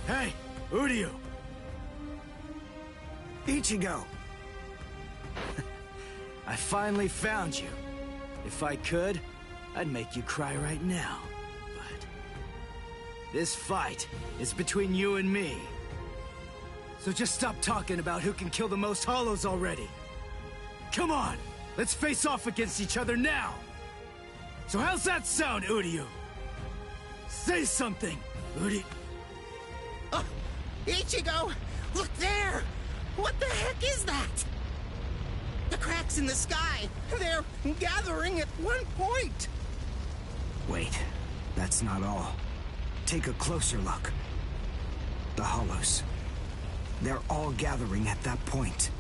Hey, Uryu! Ichigo! I finally found you. If I could, I'd make you cry right now. But this fight is between you and me. So just stop talking about who can kill the most Hollows already. Come on, let's face off against each other now. So how's that sound, Uryu? Say something, Uryu. Oh, Ichigo! Look there! What the heck is that? The cracks in the sky! They're gathering at one point! Wait, that's not all. Take a closer look. The Hollows. They're all gathering at that point.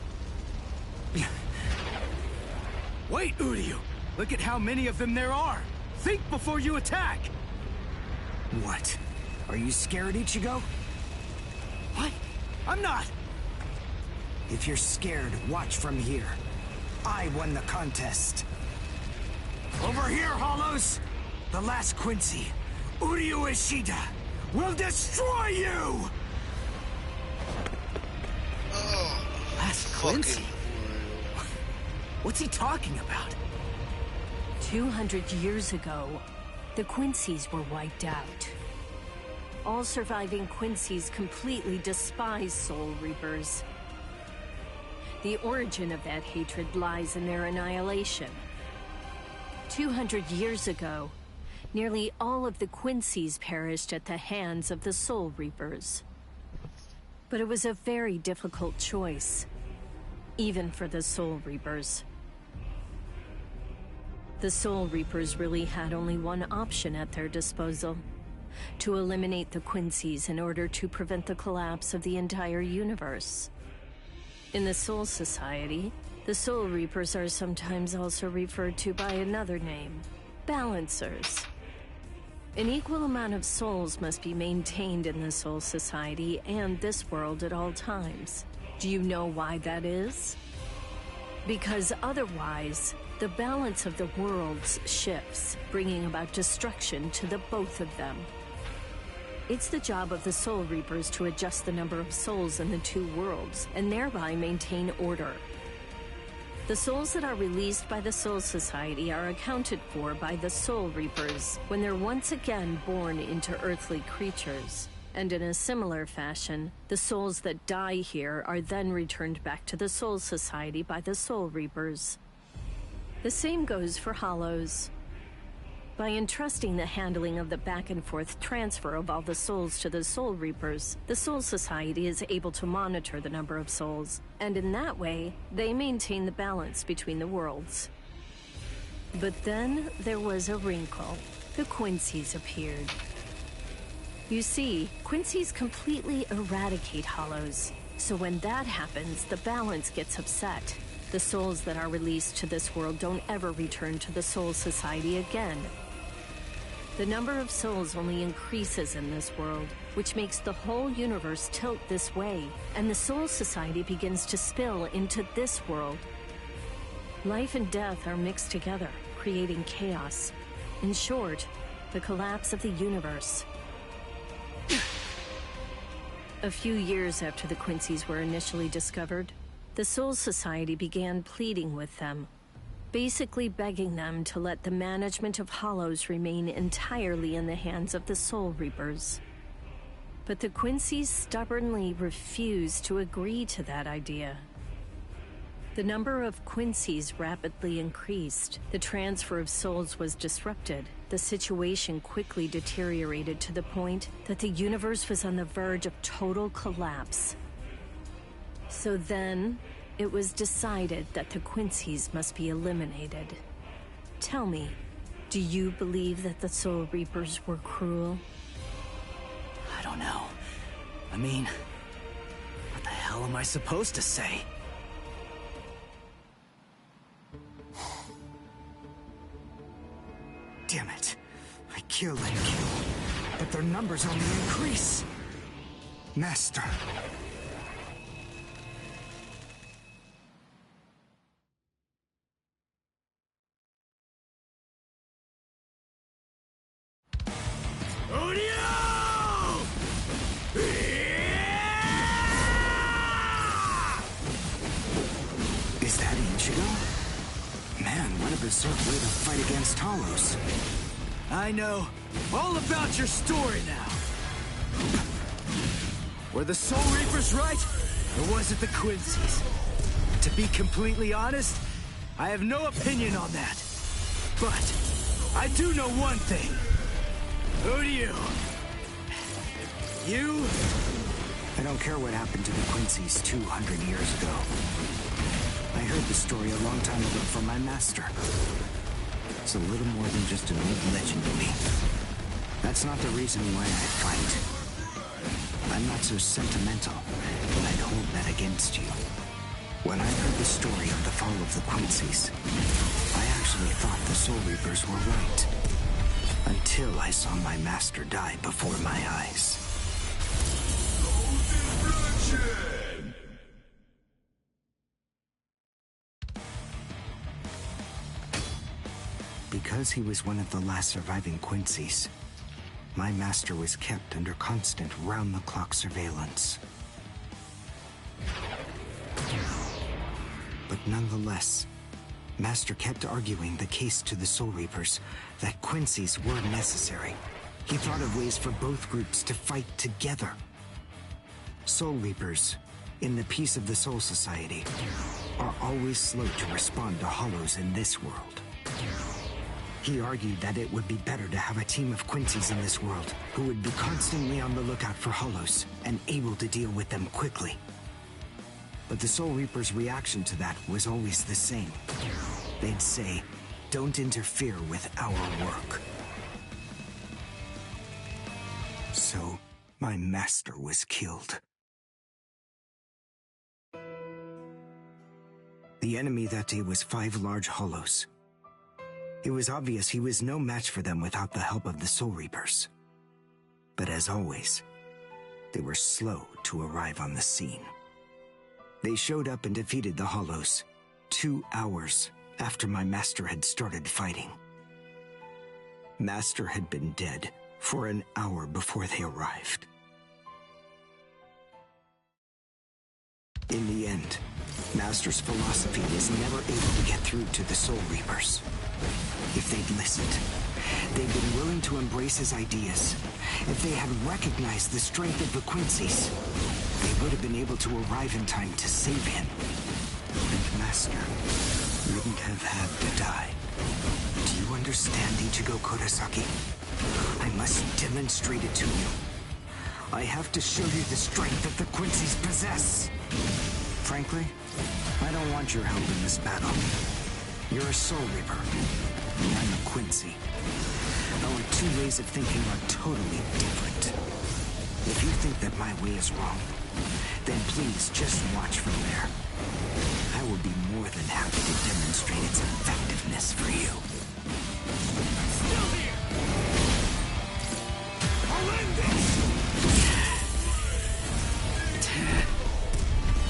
Wait, Uryu! Look at how many of them there are! Think before you attack! What? Are you scared, Ichigo? What? I'm not! If you're scared, watch from here. I won the contest. Over here, Hollows! The last Quincy, Uryu Ishida, will destroy you! Oh, last Quincy? What's he talking about? 200 years ago, the Quincy's were wiped out. All surviving Quincy's completely despise Soul Reapers. The origin of that hatred lies in their annihilation. 200 years ago, nearly all of the Quincy's perished at the hands of the Soul Reapers. But it was a very difficult choice, even for the Soul Reapers. The Soul Reapers really had only one option at their disposal: to eliminate the Quincy's in order to prevent the collapse of the entire universe. In the Soul Society, the Soul Reapers are sometimes also referred to by another name: Balancers. An equal amount of souls must be maintained in the Soul Society and this world at all times. Do you know why that is? Because otherwise, the balance of the worlds shifts, bringing about destruction to the both of them. It's the job of the Soul Reapers to adjust the number of souls in the two worlds, and thereby maintain order. The souls that are released by the Soul Society are accounted for by the Soul Reapers when they're once again born into earthly creatures. And in a similar fashion, the souls that die here are then returned back to the Soul Society by the Soul Reapers. The same goes for Hollows. By entrusting the handling of the back-and-forth transfer of all the souls to the Soul Reapers, the Soul Society is able to monitor the number of souls, and in that way, they maintain the balance between the worlds. But then there was a wrinkle. The Quincy's appeared. You see, Quincy's completely eradicate Hollows, so when that happens, the balance gets upset. The souls that are released to this world don't ever return to the Soul Society again. The number of souls only increases in this world, which makes the whole universe tilt this way, and the Soul Society begins to spill into this world. Life and death are mixed together, creating chaos. In short, the collapse of the universe. A few years after the Quincy's were initially discovered, the Soul Society began pleading with them, basically begging them to let the management of Hollows remain entirely in the hands of the Soul Reapers. But the Quincy's stubbornly refused to agree to that idea. The number of Quincy's rapidly increased. The transfer of souls was disrupted. The situation quickly deteriorated to the point that the universe was on the verge of total collapse. So then, it was decided that the Quincy's must be eliminated. Tell me, do you believe that the Soul Reapers were cruel? I don't know. I mean, what the hell am I supposed to say? Damn it. I kill and kill, but their numbers only increase. Master. Is that Ichigo? Man, what a berserk way to fight against Hollows. I know all about your story now. Were the Soul Reapers right, or was it the Quincy's? To be completely honest, I have no opinion on that. But I do know one thing. Who do you? You? I don't care what happened to the Quincy's 200 years ago. I heard the story a long time ago from my master. It's a little more than just an old legend to me. That's not the reason why I fight. I'm not so sentimental, but I'd hold against you. When I heard the story of the fall of the Quincy's, I actually thought the Soul Reapers were right. Until I saw my master die before my eyes. Because he was one of the last surviving Quincy's, my master was kept under constant round-the-clock surveillance. But nonetheless, Master kept arguing the case to the Soul Reapers that Quincy's were necessary. He thought of ways for both groups to fight together. Soul Reapers, in the peace of the Soul Society, are always slow to respond to hollows in this world. He argued that it would be better to have a team of Quincy's in this world who would be constantly on the lookout for hollows and able to deal with them quickly. But the Soul Reaper's reaction to that was always the same. They'd say, "Don't interfere with our work." So, my master was killed. The enemy that day was 5 large hollows. It was obvious he was no match for them without the help of the Soul Reapers. But as always, they were slow to arrive on the scene. They showed up and defeated the hollows 2 hours after my master had started fighting. Master had been dead for an hour before they arrived. In the end, Master's philosophy was never able to get through to the Soul Reapers. If they'd listened, they'd been willing to embrace his ideas. If they had recognized the strength of the Quincy's, they would have been able to arrive in time to save him. And Master wouldn't have had to die. Do you understand, Ichigo Kurosaki? I must demonstrate it to you. I have to show you the strength that the Quincy's possess. Frankly, I don't want your help in this battle. You're a Soul Reaper, and I'm a Quincy. Our 2 ways of thinking are totally different. If you think that my way is wrong, then please just watch from there. I will be more than happy to demonstrate its effectiveness for you. Still here! I'll end this!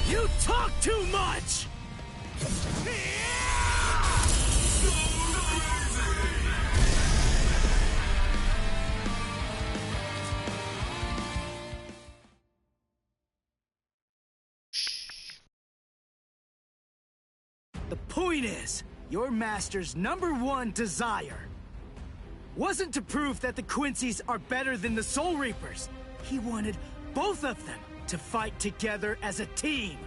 You talk too much! The point is, your master's #1 desire wasn't to prove that the Quincy's are better than the Soul Reapers. He wanted both of them to fight together as a team.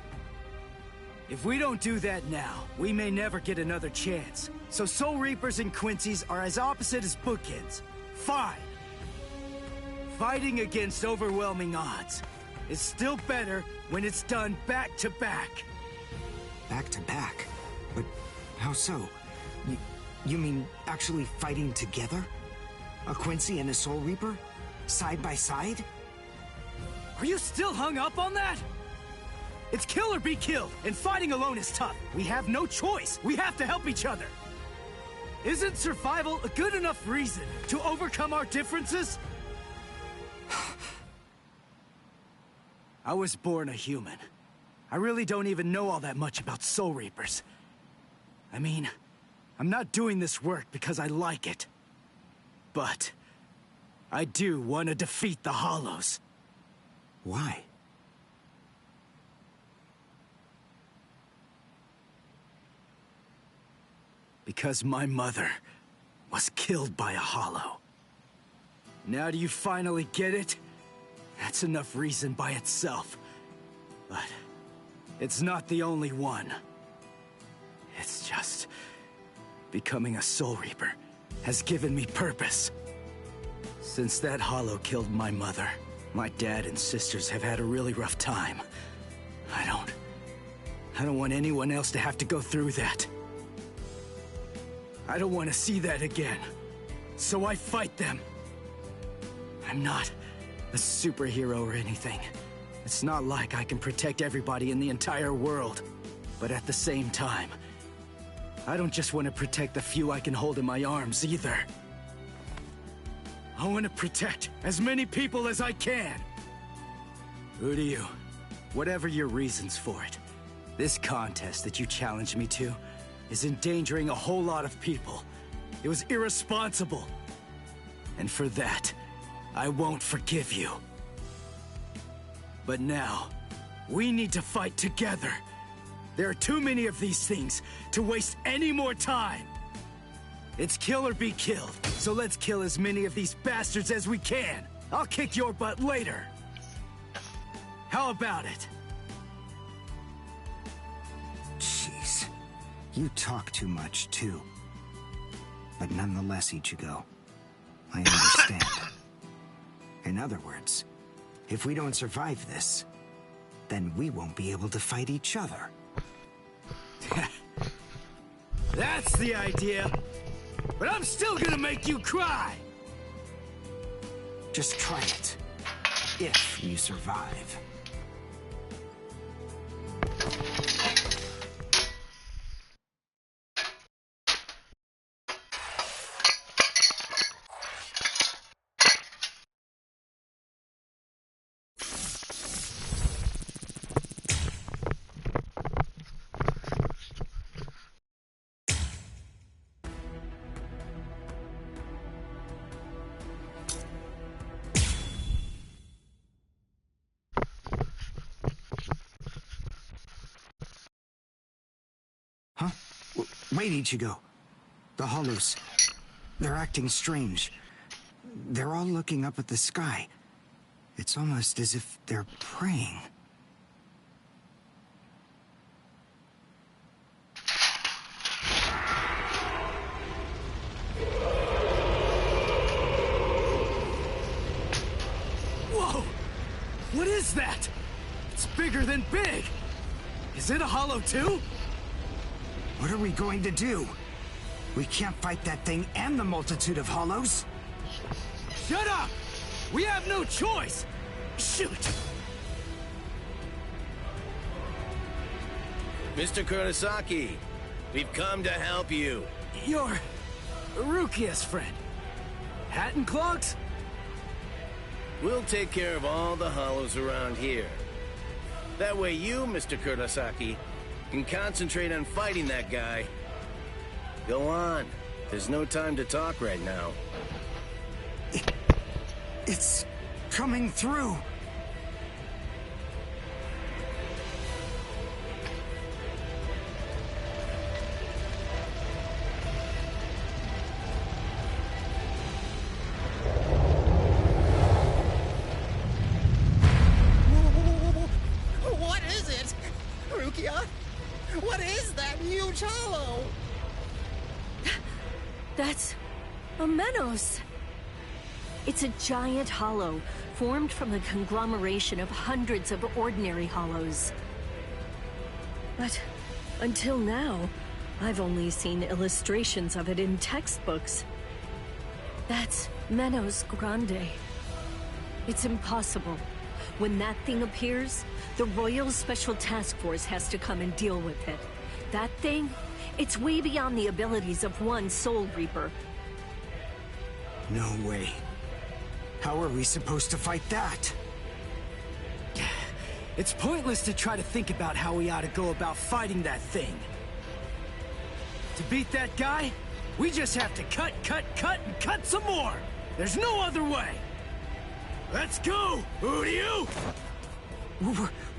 If we don't do that now, we may never get another chance. So Soul Reapers and Quincy's are as opposite as bookends. Fine. Fighting against overwhelming odds is still better when it's done back to back. Back to back? But how so? You mean actually fighting together? A Quincy and a Soul Reaper? Side by side? Are you still hung up on that? It's kill or be killed, and fighting alone is tough. We have no choice. We have to help each other. Isn't survival a good enough reason to overcome our differences? I was born a human. I really don't even know all that much about Soul Reapers. I mean, I'm not doing this work because I like it. But I do want to defeat the Hollows. Why? Because my mother was killed by a Hollow. Now do you finally get it? That's enough reason by itself. But it's not the only one. It's just becoming a Soul Reaper has given me purpose. Since that Hollow killed my mother, my dad and sisters have had a really rough time. I don't want anyone else to have to go through that. I don't want to see that again. So I fight them. I'm not a superhero or anything. It's not like I can protect everybody in the entire world. But at the same time, I don't just want to protect the few I can hold in my arms either. I want to protect as many people as I can. Who do you? Whatever your reasons for it, this contest that you challenged me to is endangering a whole lot of people. It was irresponsible. And for that, I won't forgive you. But now, we need to fight together. There are too many of these things to waste any more time. It's kill or be killed, so let's kill as many of these bastards as we can. I'll kick your butt later. How about it? Jeez. You talk too much, too. But nonetheless, Ichigo, I understand. In other words, if we don't survive this, then we won't be able to fight each other. That's the idea. But I'm still gonna make you cry. Just try it. If you survive. Huh? Wait, Ichigo. The Hollows. They're acting strange. They're all looking up at the sky. It's almost as if they're praying. Whoa! What is that? It's bigger than big! Is it a hollow too? What are we going to do? We can't fight that thing and the multitude of hollows. Shut up! We have no choice! Shoot! Mr. Kurosaki, we've come to help you. You're Rukia's friend. Hat and clogs? We'll take care of all the hollows around here. That way you, Mr. Kurosaki, can concentrate on fighting that guy. Go on. There's no time to talk right now. It's coming through. What is it? Rukia? What is that huge hollow? That's a Menos. It's a giant hollow formed from the conglomeration of hundreds of ordinary hollows. But until now, I've only seen illustrations of it in textbooks. That's Menos Grande. It's impossible. When that thing appears, the Royal Special Task Force has to come and deal with it. That thing, it's way beyond the abilities of one Soul Reaper. No way. How are we supposed to fight that? It's pointless to try to think about how we ought to go about fighting that thing. To beat that guy, we just have to cut, and cut some more! There's no other way! Let's go! Who do you?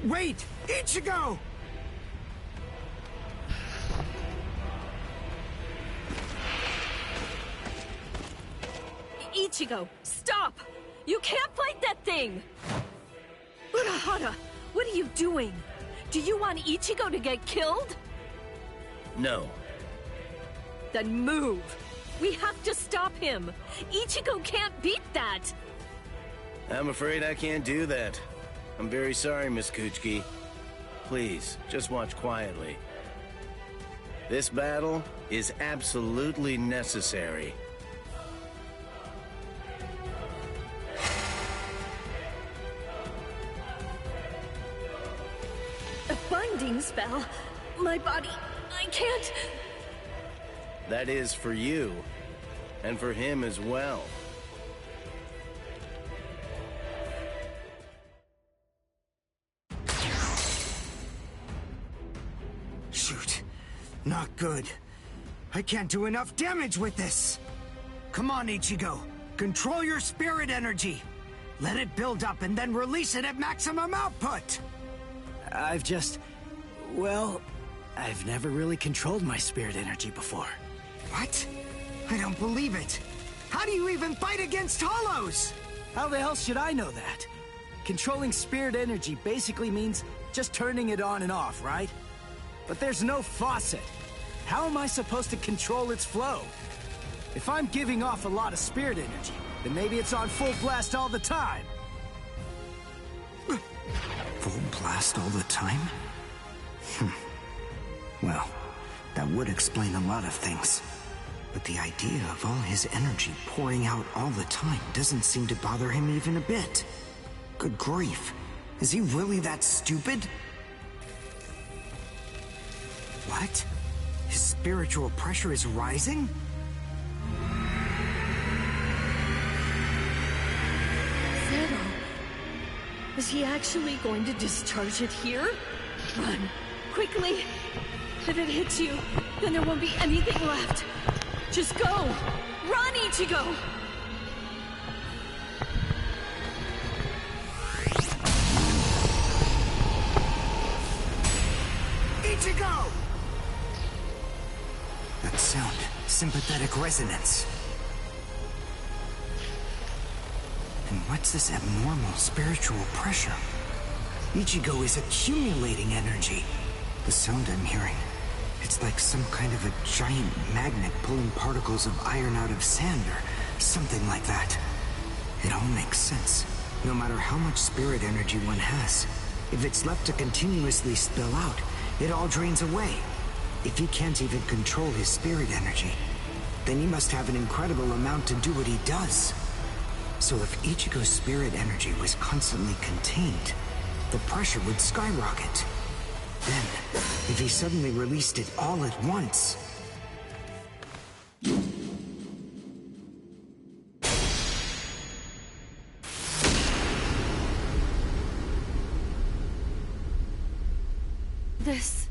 Wait! Ichigo! Ichigo, stop! You can't fight that thing! Urahara, what are you doing? Do you want Ichigo to get killed? No. Then move! We have to stop him! Ichigo can't beat that! I'm afraid I can't do that. I'm very sorry, Miss Kuchiki. Please, just watch quietly. This battle is absolutely necessary. spell. My body, I can't... That is for you. And for him as well. Shoot. Not good. I can't do enough damage with this. Come on, Ichigo. Control your spirit energy. Let it build up and then release it at maximum output. Well, I've never really controlled my spirit energy before. What? I don't believe it. How do you even fight against hollows? How the hell should I know that? Controlling spirit energy basically means just turning it on and off, right? But there's no faucet. How am I supposed to control its flow? If I'm giving off a lot of spirit energy, then maybe it's on full blast all the time. Full blast all the time? Well, that would explain a lot of things. But the idea of all his energy pouring out all the time doesn't seem to bother him even a bit. Good grief. Is he really that stupid? What? His spiritual pressure is rising? Zero. Is he actually going to discharge it here? Run. Quickly. If it hits you, then there won't be anything left. Just go! Run, Ichigo! Ichigo! That sound, sympathetic resonance. And what's this abnormal spiritual pressure? Ichigo is accumulating energy. The sound I'm hearing, it's like some kind of a giant magnet pulling particles of iron out of sand or something like that. It all makes sense. No matter how much spirit energy one has, if it's left to continuously spill out, it all drains away. If he can't even control his spirit energy, then he must have an incredible amount to do what he does. So if Ichigo's spirit energy was constantly contained, the pressure would skyrocket. Then, if he suddenly released it all at once... This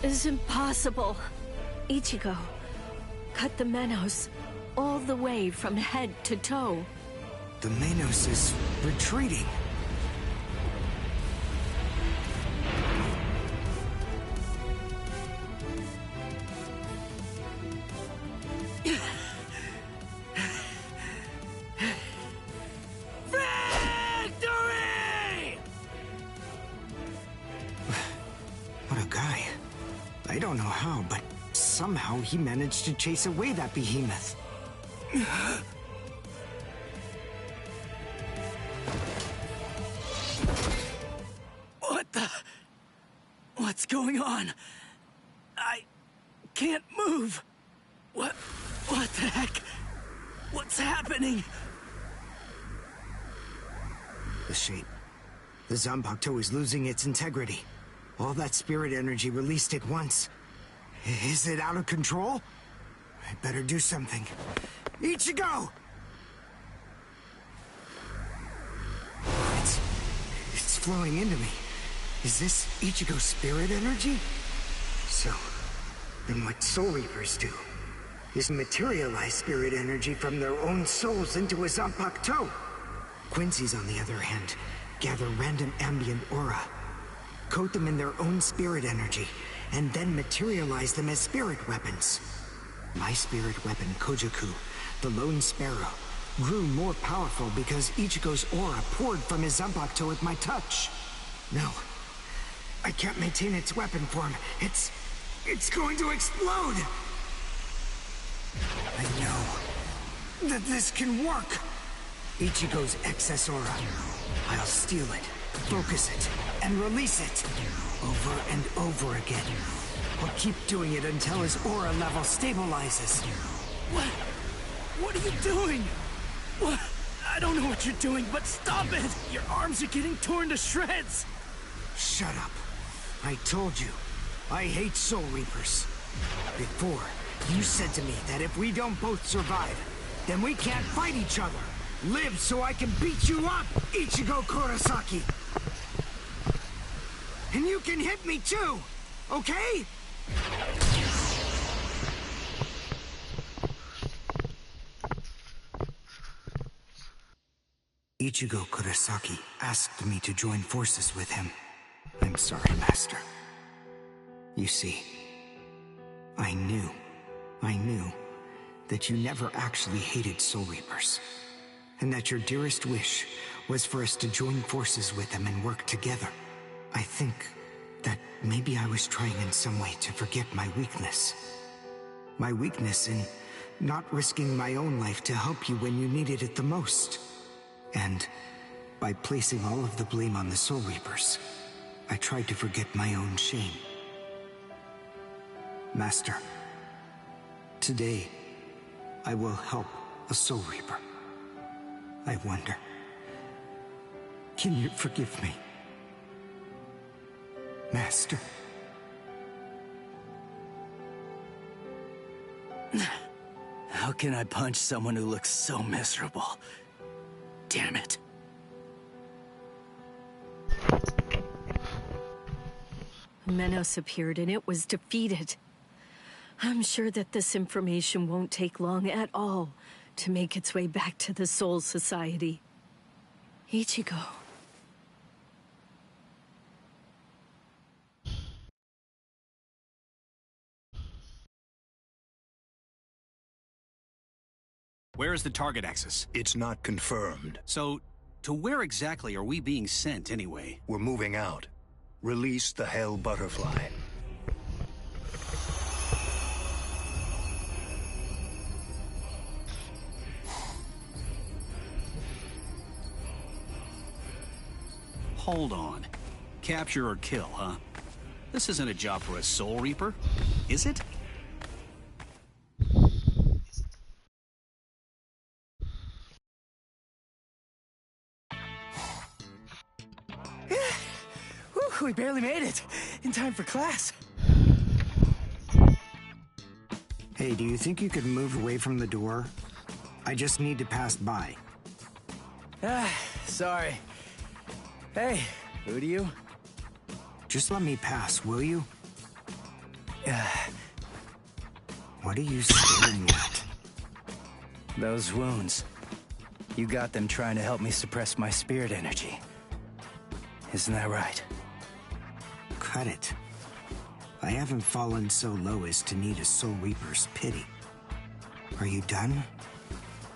is impossible. Ichigo, cut the Menos all the way from head to toe. The Menos is retreating. Victory! What a guy. I don't know how, but somehow he managed to chase away that behemoth. What's going on? I can't move. What the heck? What's happening? The shape. The Zanpakuto is losing its integrity. All that spirit energy released at once. Is it out of control? I better do something. Ichigo! It's flowing into me. Is this Ichigo's spirit energy? So, then what Soul Reapers do is materialize spirit energy from their own souls into a Zanpakuto. Quincy's, on the other hand, gather random ambient aura, coat them in their own spirit energy, and then materialize them as spirit weapons. My spirit weapon, Kojaku, the Lone Sparrow, grew more powerful because Ichigo's aura poured from his Zanpakuto at my touch. No, I can't maintain its weapon form. It's going to explode! I know that this can work! Ichigo's excess aura. I'll steal it, focus it, and release it. Over and over again. I'll keep doing it until his aura level stabilizes. What are you doing? What? I don't know what you're doing, but stop it! Your arms are getting torn to shreds! Shut up. I told you, I hate Soul Reapers. Before, you said to me that if we don't both survive, then we can't fight each other. Live so I can beat you up, Ichigo Kurosaki. And you can hit me too, okay? Ichigo Kurosaki asked me to join forces with him. I'm sorry, Master. You see, I knew that you never actually hated Soul Reapers, and that your dearest wish was for us to join forces with them and work together. I think that maybe I was trying in some way to forget my weakness. My weakness in not risking my own life to help you when you needed it the most. And by placing all of the blame on the Soul Reapers, I tried to forget my own shame. Master, today, I will help a Soul Reaper. I wonder, can you forgive me? Master? How can I punch someone who looks so miserable? Damn it. Menos appeared and it was defeated. I'm sure that this information won't take long at all to make its way back to the Soul Society. Ichigo. Where is the target axis? It's not confirmed. So, to where exactly are we being sent anyway? We're moving out. Release the Hell Butterfly. Hold on. Capture or kill, huh? This isn't a job for a Soul Reaper, is it? We barely made it. In time for class. Hey, do you think you could move away from the door? I just need to pass by. Sorry. Hey, who do you? Just let me pass, will you? What are you staring at? Those wounds. You got them trying to help me suppress my spirit energy. Isn't that right? Cut it. I haven't fallen so low as to need a Soul Reaper's pity. Are you done?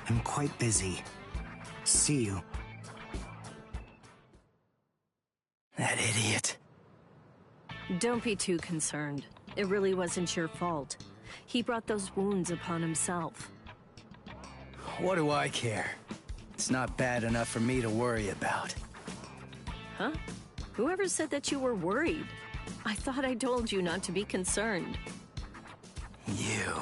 I'm quite busy. See you. That idiot. Don't be too concerned. It really wasn't your fault. He brought those wounds upon himself. What do I care? It's not bad enough for me to worry about. Huh? Whoever said that you were worried? I thought I told you not to be concerned. You.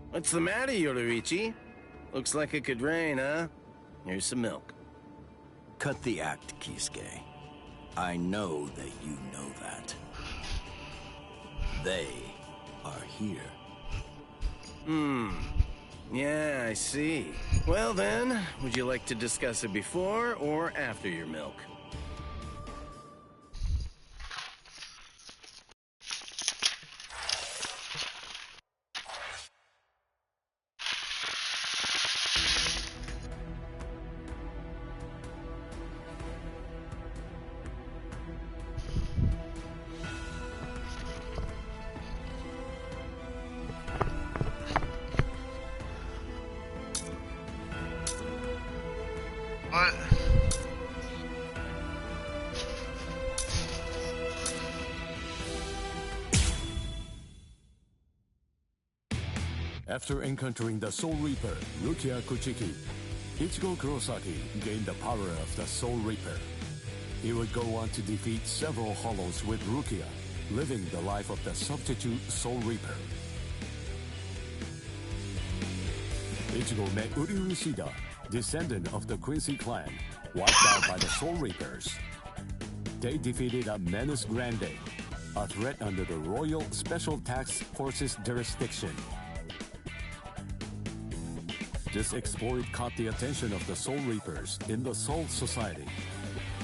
What's the matter, Yoruichi? Looks like it could rain, huh? Here's some milk. Cut the act, Kisuke. I know that you know that. They are here. Yeah, I see. Well then, would you like to discuss it before or after your milk? What? After encountering the Soul Reaper, Rukia Kuchiki, Ichigo Kurosaki gained the power of the Soul Reaper. He would go on to defeat several Hollows with Rukia, living the life of the substitute Soul Reaper. Ichigo met Uryu Ishida, descendant of the Quincy clan, wiped out by the Soul Reapers. They defeated a Menace Grande, a threat under the Royal Special Task Force's jurisdiction. This exploit caught the attention of the Soul Reapers in the Soul Society.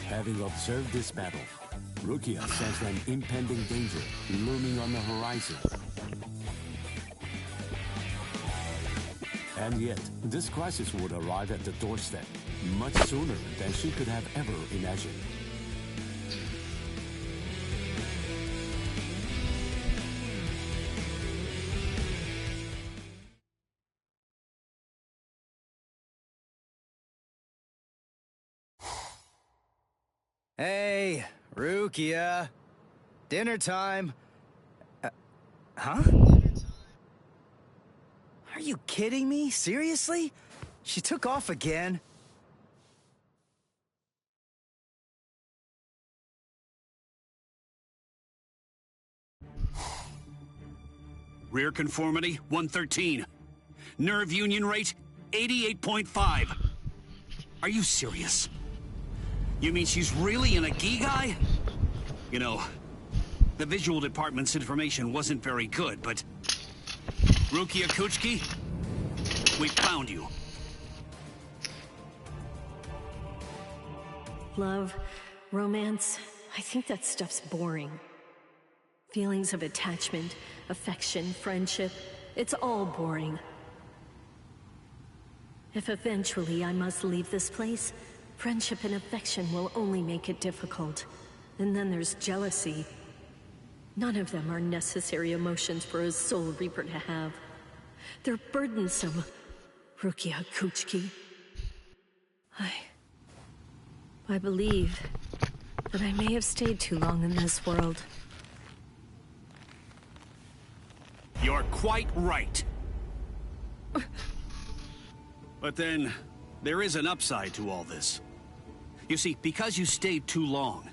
Having observed this battle, Rukia sensed an impending danger looming on the horizon. And yet, this crisis would arrive at the doorstep much sooner than she could have ever imagined. Hey, Rukia. Dinner time. Huh? Are you kidding me? Seriously? She took off again? Rear conformity, 113. Nerve union rate, 88.5. Are you serious? You mean she's really in a Gigai? You know, the visual department's information wasn't very good, but... Rukia Kuchiki, we found you. Love, romance, I think that stuff's boring. Feelings of attachment, affection, friendship, it's all boring. If eventually I must leave this place, friendship and affection will only make it difficult. And then there's jealousy. None of them are necessary emotions for a Soul Reaper to have. They're burdensome, Rukia Kuchiki. I believe that I may have stayed too long in this world. You're quite right. But then, there is an upside to all this. You see, because you stayed too long,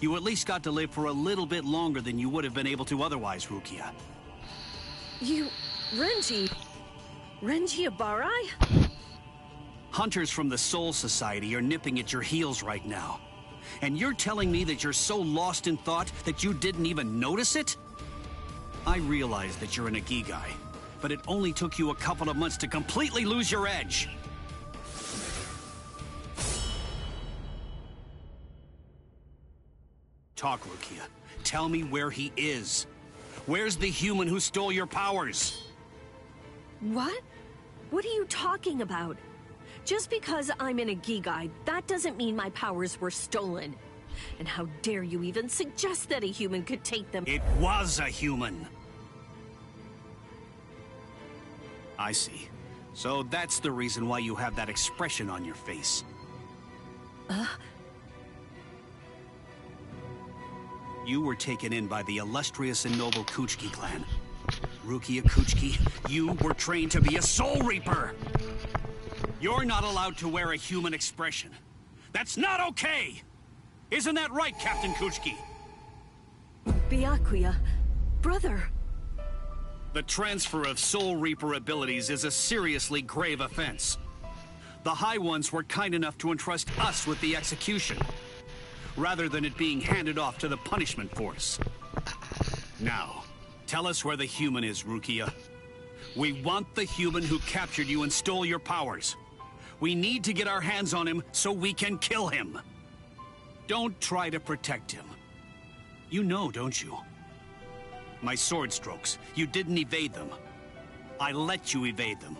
you at least got to live for a little bit longer than you would have been able to otherwise, Rukia. You... Renji Abarai? Hunters from the Soul Society are nipping at your heels right now. And you're telling me that you're so lost in thought that you didn't even notice it? I realize that you're an Ikigai, but it only took you a couple of months to completely lose your edge. Talk, Rukia. Tell me where he is. Where's the human who stole your powers? What? What are you talking about? Just because I'm in a Gigai, that doesn't mean my powers were stolen. And how dare you even suggest that a human could take them? It was a human. I see. So that's the reason why you have that expression on your face. You were taken in by the illustrious and noble Kuchiki clan. Rukia Kuchiki, you were trained to be a Soul Reaper! You're not allowed to wear a human expression. That's not okay! Isn't that right, Captain Kuchiki? Byakuya, brother. The transfer of Soul Reaper abilities is a seriously grave offense. The High Ones were kind enough to entrust us with the execution, rather than it being handed off to the punishment force. Now, tell us where the human is, Rukia. We want the human who captured you and stole your powers. We need to get our hands on him so we can kill him. Don't try to protect him. You know, don't you? My sword strokes, you didn't evade them. I let you evade them.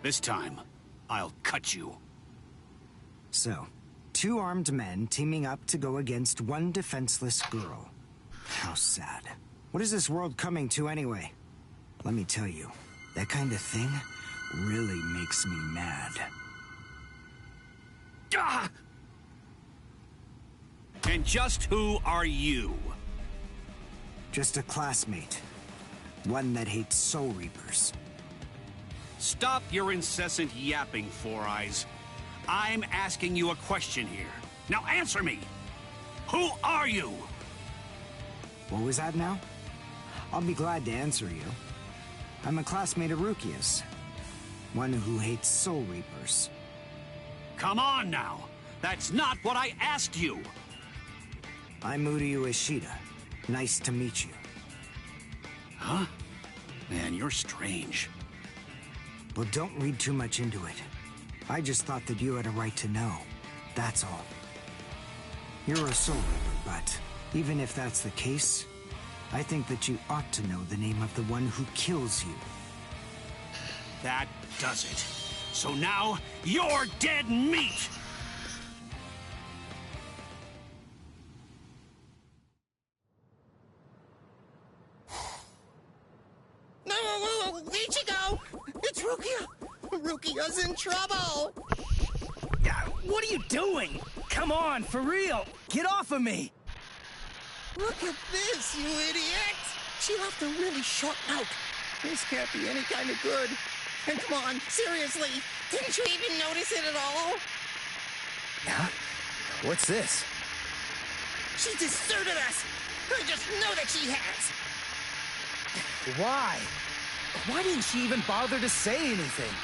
This time, I'll cut you. So, two armed men teaming up to go against one defenseless girl. How sad. What is this world coming to anyway? Let me tell you, that kind of thing really makes me mad. Ah! And just who are you? Just a classmate. One that hates Soul Reapers. Stop your incessant yapping, Four Eyes. I'm asking you a question here. Now answer me! Who are you? What was that now? I'll be glad to answer you. I'm a classmate of Rukia's. One who hates Soul Reapers. Come on now! That's not what I asked you! I'm Uryu Ishida. Nice to meet you. Huh? Man, you're strange. Well, don't read too much into it. I just thought that you had a right to know. That's all. You're a Soul Reaper, but even if that's the case, I think that you ought to know the name of the one who kills you. That does it. So now, you're dead meat! No, Ichigo! It's Rukia! Rukia's in trouble! What are you doing? Come on, for real! Get off of me! Look at this, you idiot! She left a really short note. This can't be any kind of good. And come on, seriously, didn't you even notice it at all? Huh? What's this? She deserted us! I just know that she has! Why? Why didn't she even bother to say anything?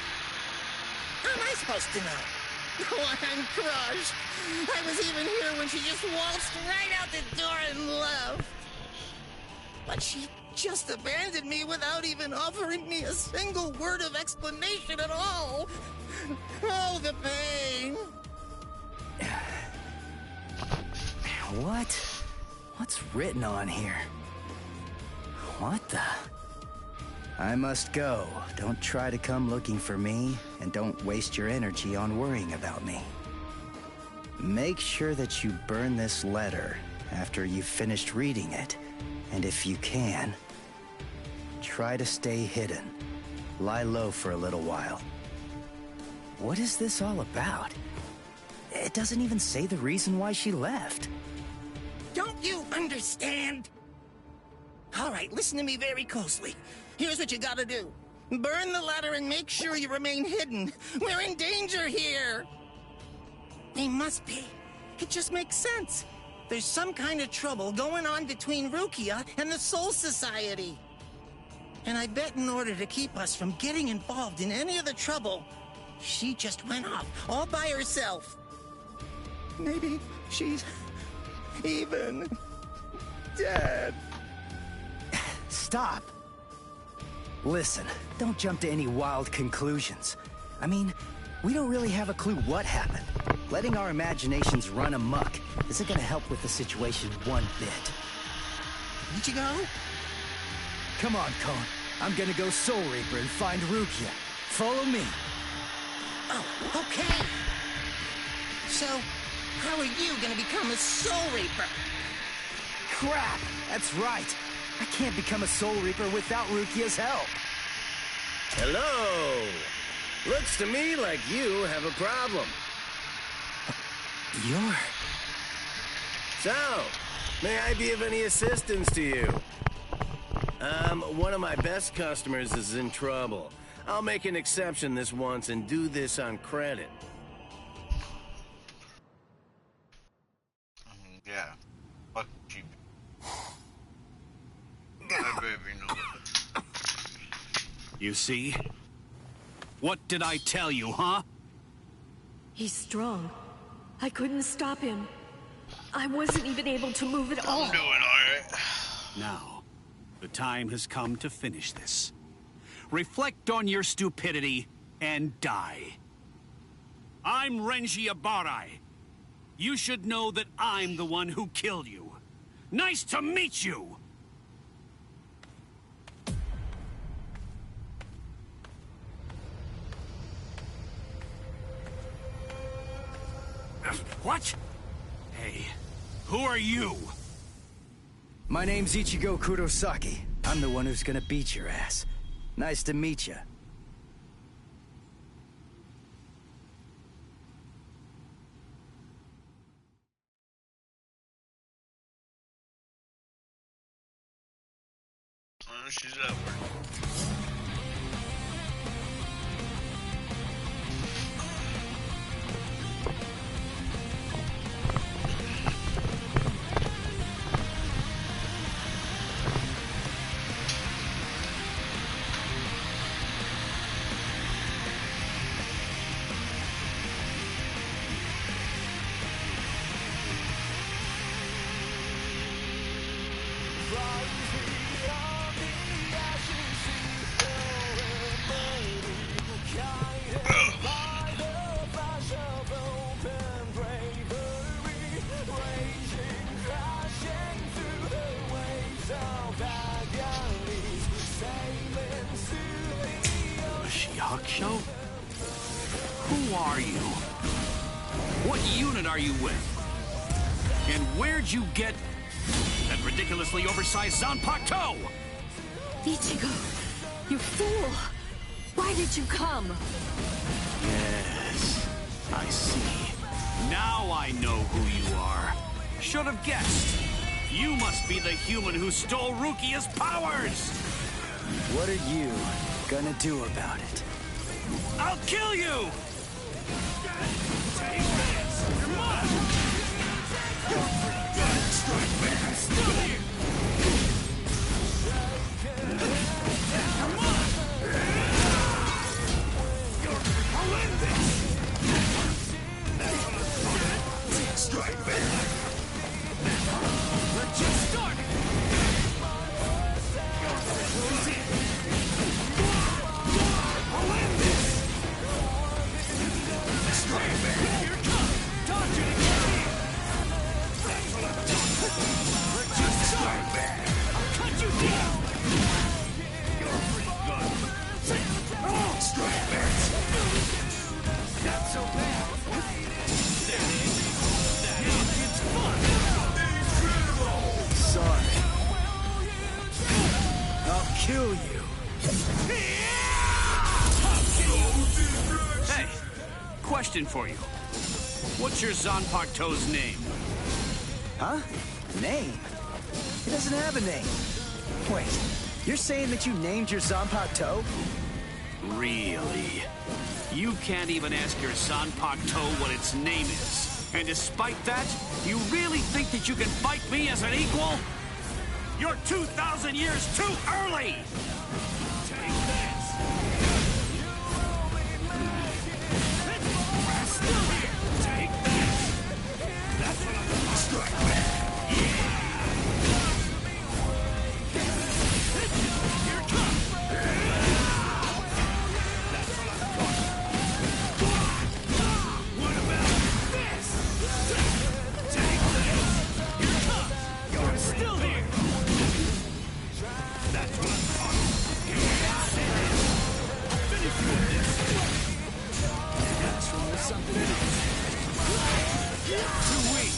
How am I supposed to know? Oh, I'm crushed. I was even here when she just waltzed right out the door and left. But she just abandoned me without even offering me a single word of explanation at all. Oh, the pain. What? What's written on here? What the? I must go. Don't try to come looking for me, and don't waste your energy on worrying about me. Make sure that you burn this letter after you've finished reading it, and if you can, try to stay hidden. Lie low for a little while. What is this all about? It doesn't even say the reason why she left. Don't you understand? All right, listen to me very closely. Here's what you gotta do. Burn the letter and make sure you remain hidden. We're in danger here. They must be. It just makes sense. There's some kind of trouble going on between Rukia and the Soul Society. And I bet in order to keep us from getting involved in any of the trouble, she just went off all by herself. Maybe she's even dead. Stop. Listen, don't jump to any wild conclusions. I mean, we don't really have a clue what happened. Letting our imaginations run amok isn't gonna help with the situation one bit. Ichigo? Come on, Kon. I'm gonna go Soul Reaper and find Rukia. Follow me. Oh, okay. So, how are you gonna become a Soul Reaper? Crap! That's right. I can't become a Soul Reaper without Rukia's help. Hello! Looks to me like you have a problem. You're... So, may I be of any assistance to you? One of my best customers is in trouble. I'll make an exception this once and do this on credit. Yeah. Fuck you. I baby know. You see? What did I tell you, huh? He's strong. I couldn't stop him. I wasn't even able to move at all. I'm doing alright. Now, the time has come to finish this. Reflect on your stupidity and die. I'm Renji Abarai. You should know that I'm the one who killed you. Nice to meet you! What? Hey, who are you? My name's Ichigo Kurosaki. I'm the one who's gonna beat your ass. Nice to meet you. She's at work. puck show? Who are you? What unit are you with? And where'd you get that ridiculously oversized Zanpakuto? Ichigo, you fool! Why did you come? Yes, I see. Now I know who you are. Should have guessed. You must be the human who stole Rukia's powers! What are you gonna do about it? I'll kill you! Take this! Come on! You're pretty good, strike back! I'm still here! Come on! I'll win this! Strike back! We're just starting! I'll win this! Strike back! Here it comes! Dodge it again! That's what I'm talking about! We're just starting! Back! I'll cut you down! You're pretty good! Strike back! Not so bad! There it is! Now it's fun! Incredible! Sorry. I'll kill you. Hey, question for you. What's your Zanpakuto's name? Huh? Name? He doesn't have a name. Wait, you're saying that you named your Zanpakuto? Really? You can't even ask your Zanpakuto what its name is. And despite that, you really think that you can fight me as an equal? You're 2,000 years too early! Take this! I'm still here! Take this! That's what I'm gonna strike back! Yeah! Here it comes! That's what I'm talking about! What about this? Take this! Here it comes! You're still here! That's what I'm talking about! Finish with this! That's wrong something else. Too weak!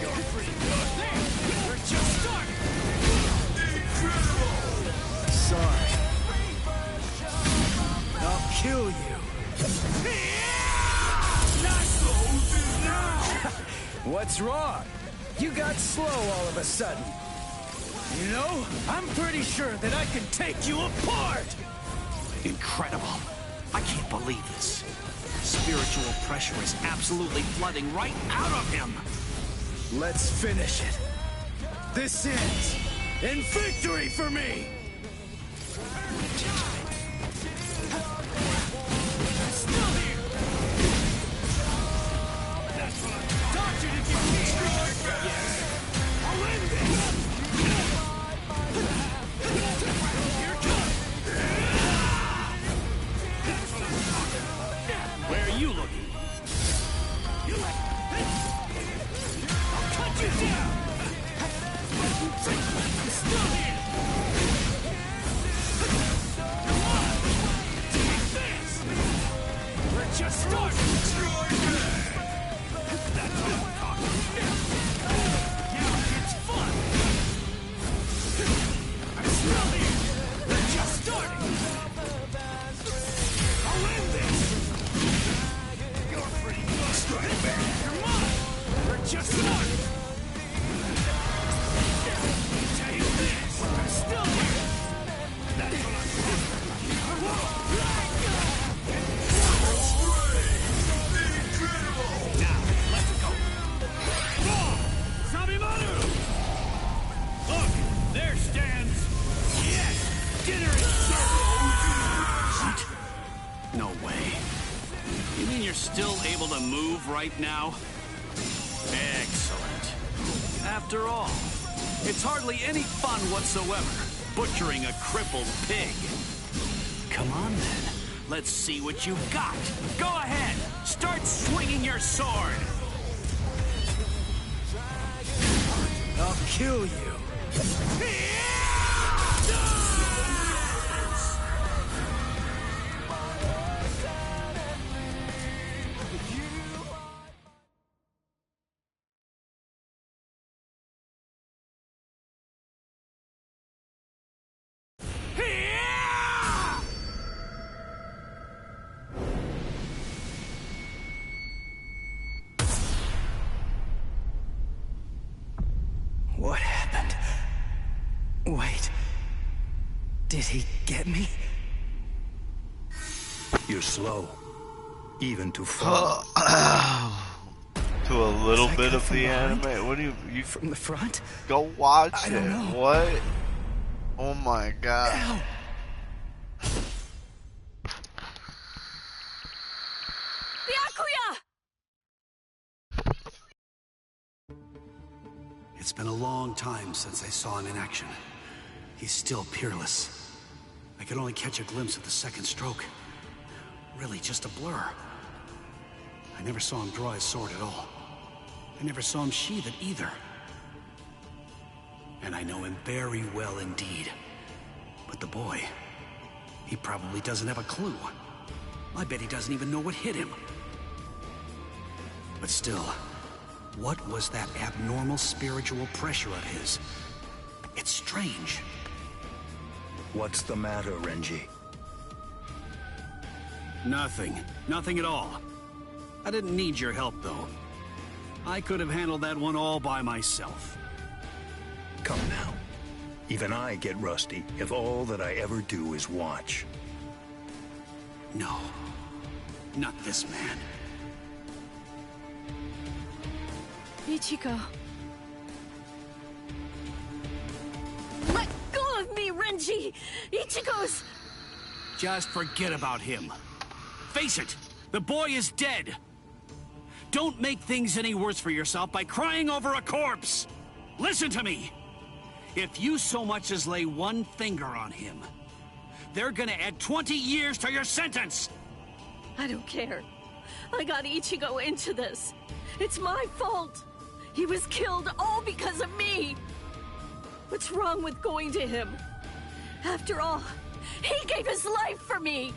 You're pretty good! There! We're just starting! Incredible! Sorry. I'll kill you. Not so now! What's wrong? You got slow all of a sudden. You know, I'm pretty sure that I can take you apart! Incredible. I can't believe this. Spiritual pressure is absolutely flooding right out of him. Let's finish it. This ends in victory for me! Still here! That's what I'm dodge it if you can! Yes! I'll end this! Here it comes! That's what I'm talking about! Where are you looking? I'll cut you down! I'm still here! Come on! Take this! We're just starting! That's what I'm talking about! Yeah, it's fun! I'm still here! We're just starting! I'll end this! You're pretty good! Strike back! Come on! We're just starting! Take this! I'm still here! That's what I'm talking about! Incredible! Now, let's go! Sabimaru! Look! There stands... Yes! Dinner is served! What? No way. You mean you're still able to move right now? Excellent. After all, it's hardly any fun whatsoever, butchering a crippled pig. Come on, then. Let's see what you've got. Go ahead. Start swinging your sword. I'll kill you. Did he get me? You're slow. Even to fall. To a little Was I bit cut of from the behind? anime. What do you From the front? go watch I it? don't know. What? Oh my god. Ow. Byakuya! It's been a long time since I saw him in action. He's still peerless. I could only catch a glimpse of the second stroke. Really just a blur. I never saw him draw his sword at all. I never saw him sheathe it either. And I know him very well indeed. But the boy, he probably doesn't have a clue. I bet he doesn't even know what hit him. But still, what was that abnormal spiritual pressure of his? It's strange. What's the matter, Renji? Nothing. Nothing at all. I didn't need your help, though. I could have handled that one all by myself. Come now. Even I get rusty if all that I ever do is watch. No. Not this man. Ichigo. Let go of me, Renji! Ichigo's... Just forget about him. Face it, the boy is dead. Don't make things any worse for yourself by crying over a corpse. Listen to me. If you so much as lay one finger on him, they're gonna add 20 years to your sentence. I don't care. I got Ichigo into this. It's my fault. He was killed all because of me. What's wrong with going to him? After all, he gave his life for me.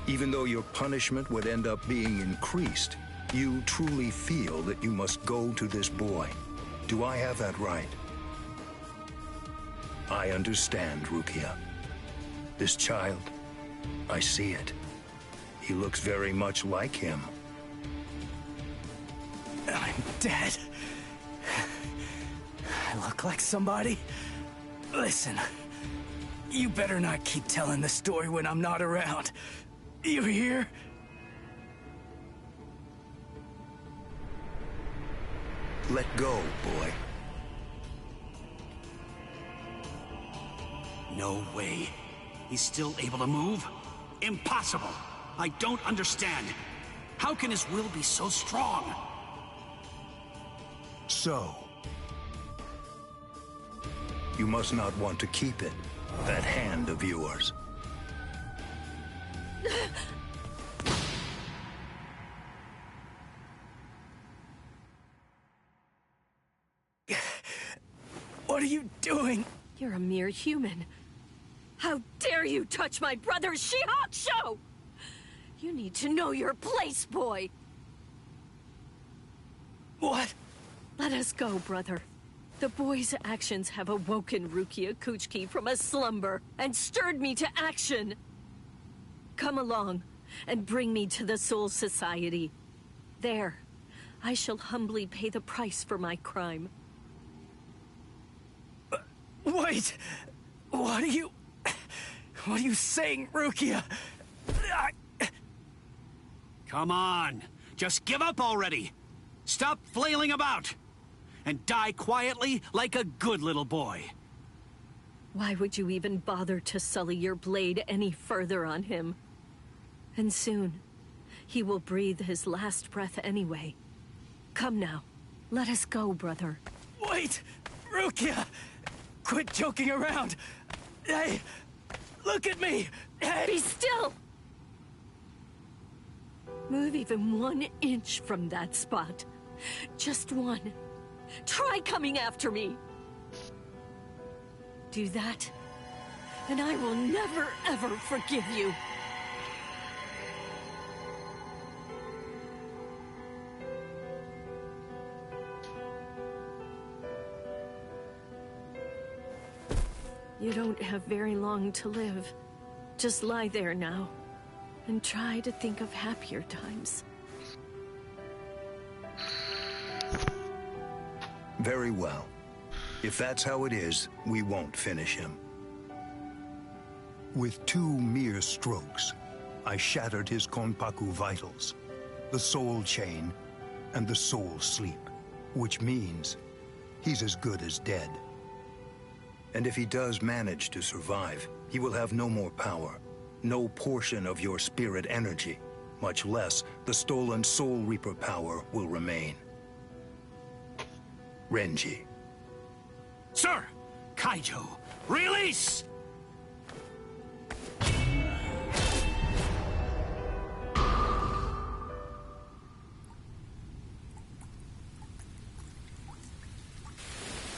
Even though your punishment would end up being increased, you truly feel that you must go to this boy. Do I have that right? I understand, Rukia. This child, I see it. He looks very much like him. I'm dead. I look like somebody? Listen, you better not keep telling the story when I'm not around. You hear? Let go, boy. No way. He's still able to move? Impossible. I don't understand. How can his will be so strong? So, you must not want to keep it, that hand of yours. What are you doing? You're a mere human. How dare you touch my brother's Shihakusho! You need to know your place, boy. What? Let us go, brother. The boy's actions have awoken Rukia Kuchiki from a slumber and stirred me to action. Come along and bring me to the Soul Society. There, I shall humbly pay the price for my crime. Wait! What are you saying, Rukia? Come on. Just give up already. Stop flailing about. And die quietly like a good little boy. Why would you even bother to sully your blade any further on him? And soon, he will breathe his last breath anyway. Come now, let us go, brother. Wait! Rukia! Quit joking around! Hey! Look at me! Hey! Be still! Move even 1 inch from that spot. Just one. Try coming after me. Do that, and I will never, ever forgive you. You don't have very long to live. Just lie there now, and try to think of happier times. Very well. If that's how it is, we won't finish him. With 2 mere strokes, I shattered his Konpaku vitals, the soul chain, and the soul sleep, which means he's as good as dead. And if he does manage to survive, he will have no more power, no portion of your spirit energy, much less the stolen Soul Reaper power will remain. Renji. Sir! Kaijo, release!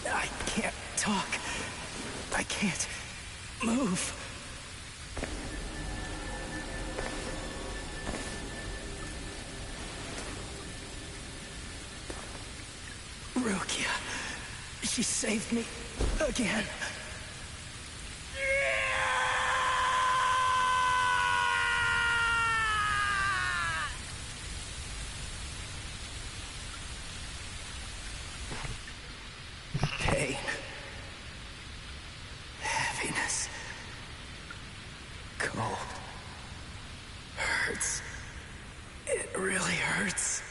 I can't talk. I can't move. Rukia. She saved me again. Pain. Heaviness. Cold. Hurts. It really hurts.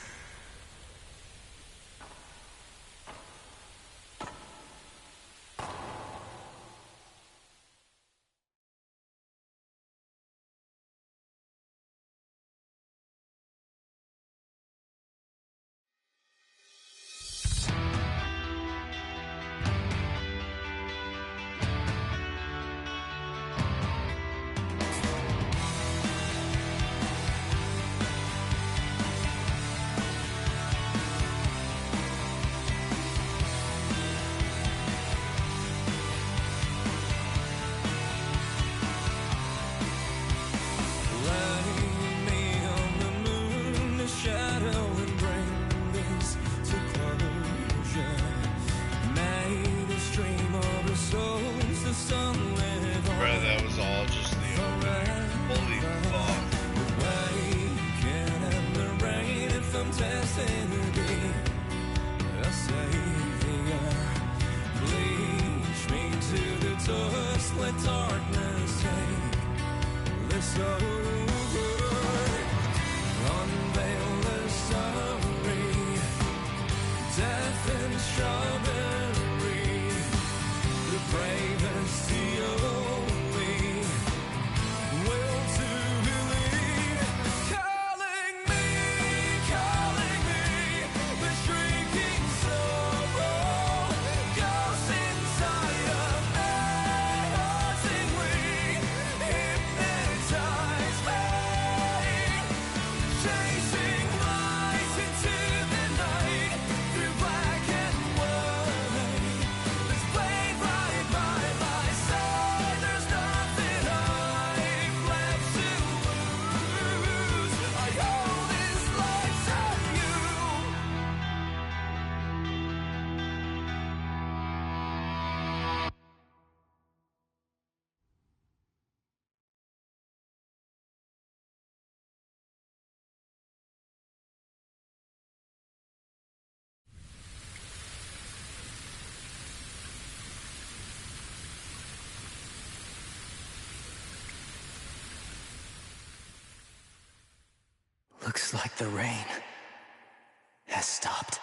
Bro, that was all just the opening. Holy fuck. Bleach me to the dust, let darkness take this over. Unveil the story, death and strawberry, the bravest, the only will to believe. Calling me, the shrieking sorrow, ghosts inside of me, hauntingly hypnotize me, chasing light into the night through black and white. This blade right by my side, there's nothing I've left to lose. I owe this life to you. Looks like the rain has stopped.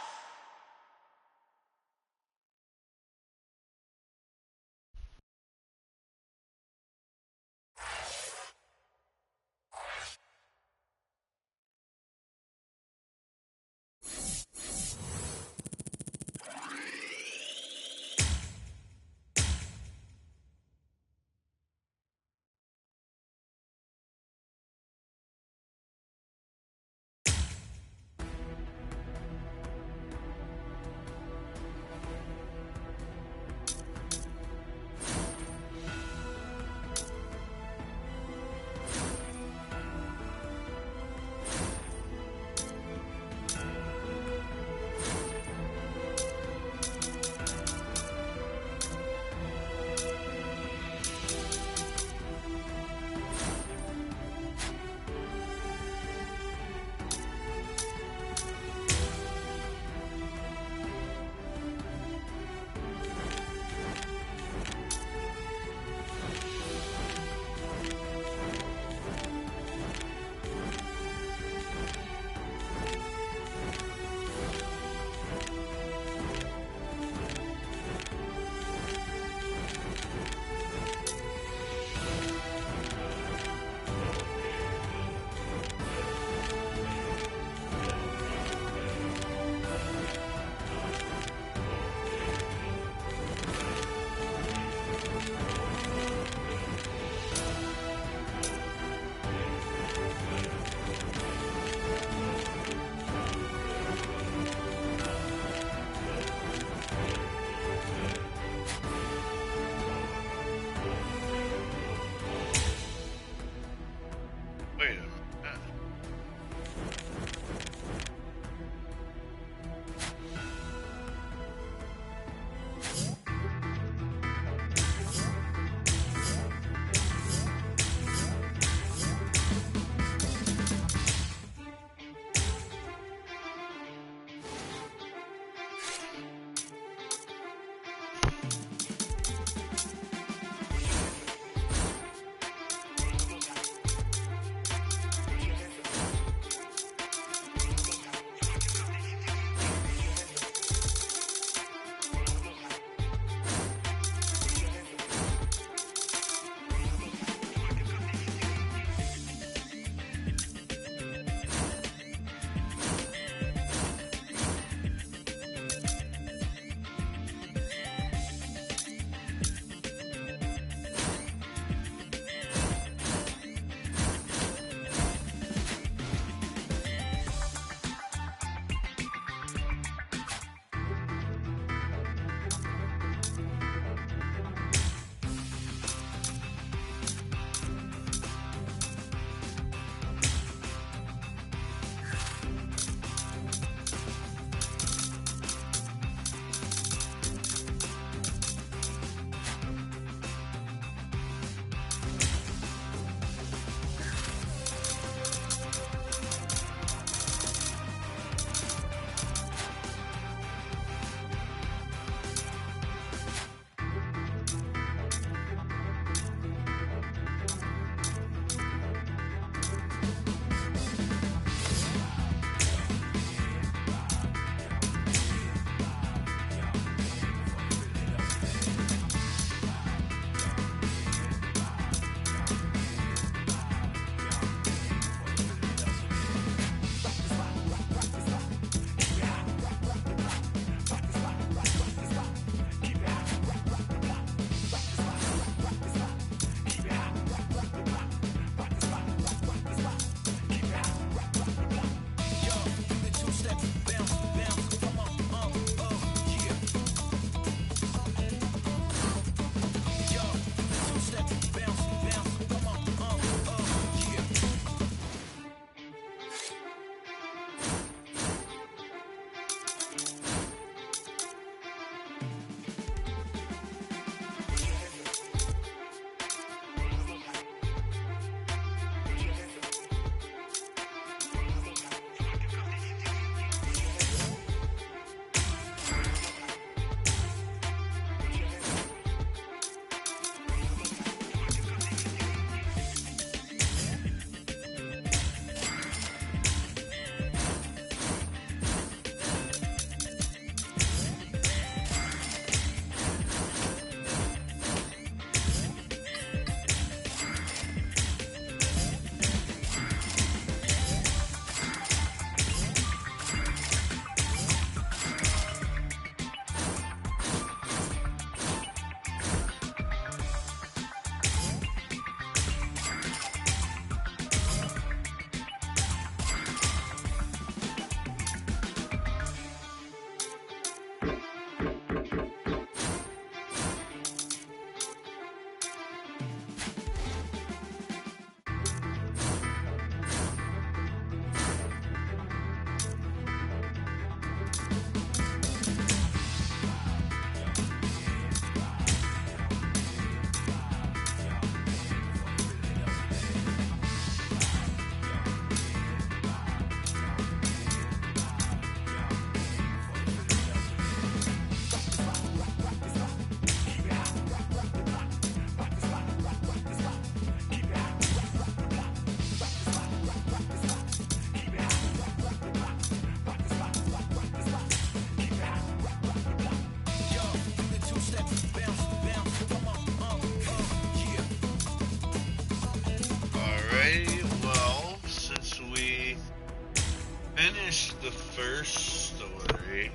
first story,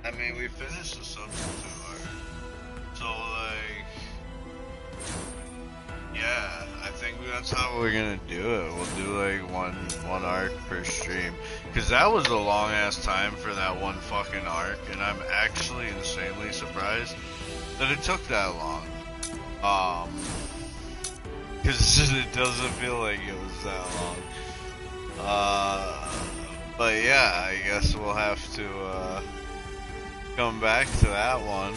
I mean, we finished the substitute arc. So, like, yeah, I think that's how we're gonna do it. We'll do like one arc per stream, cause that was a long ass time for that one fucking arc, and I'm actually insanely surprised that it took that long. Cause it doesn't feel like it was that long. But yeah, I guess we'll have to come back to that one.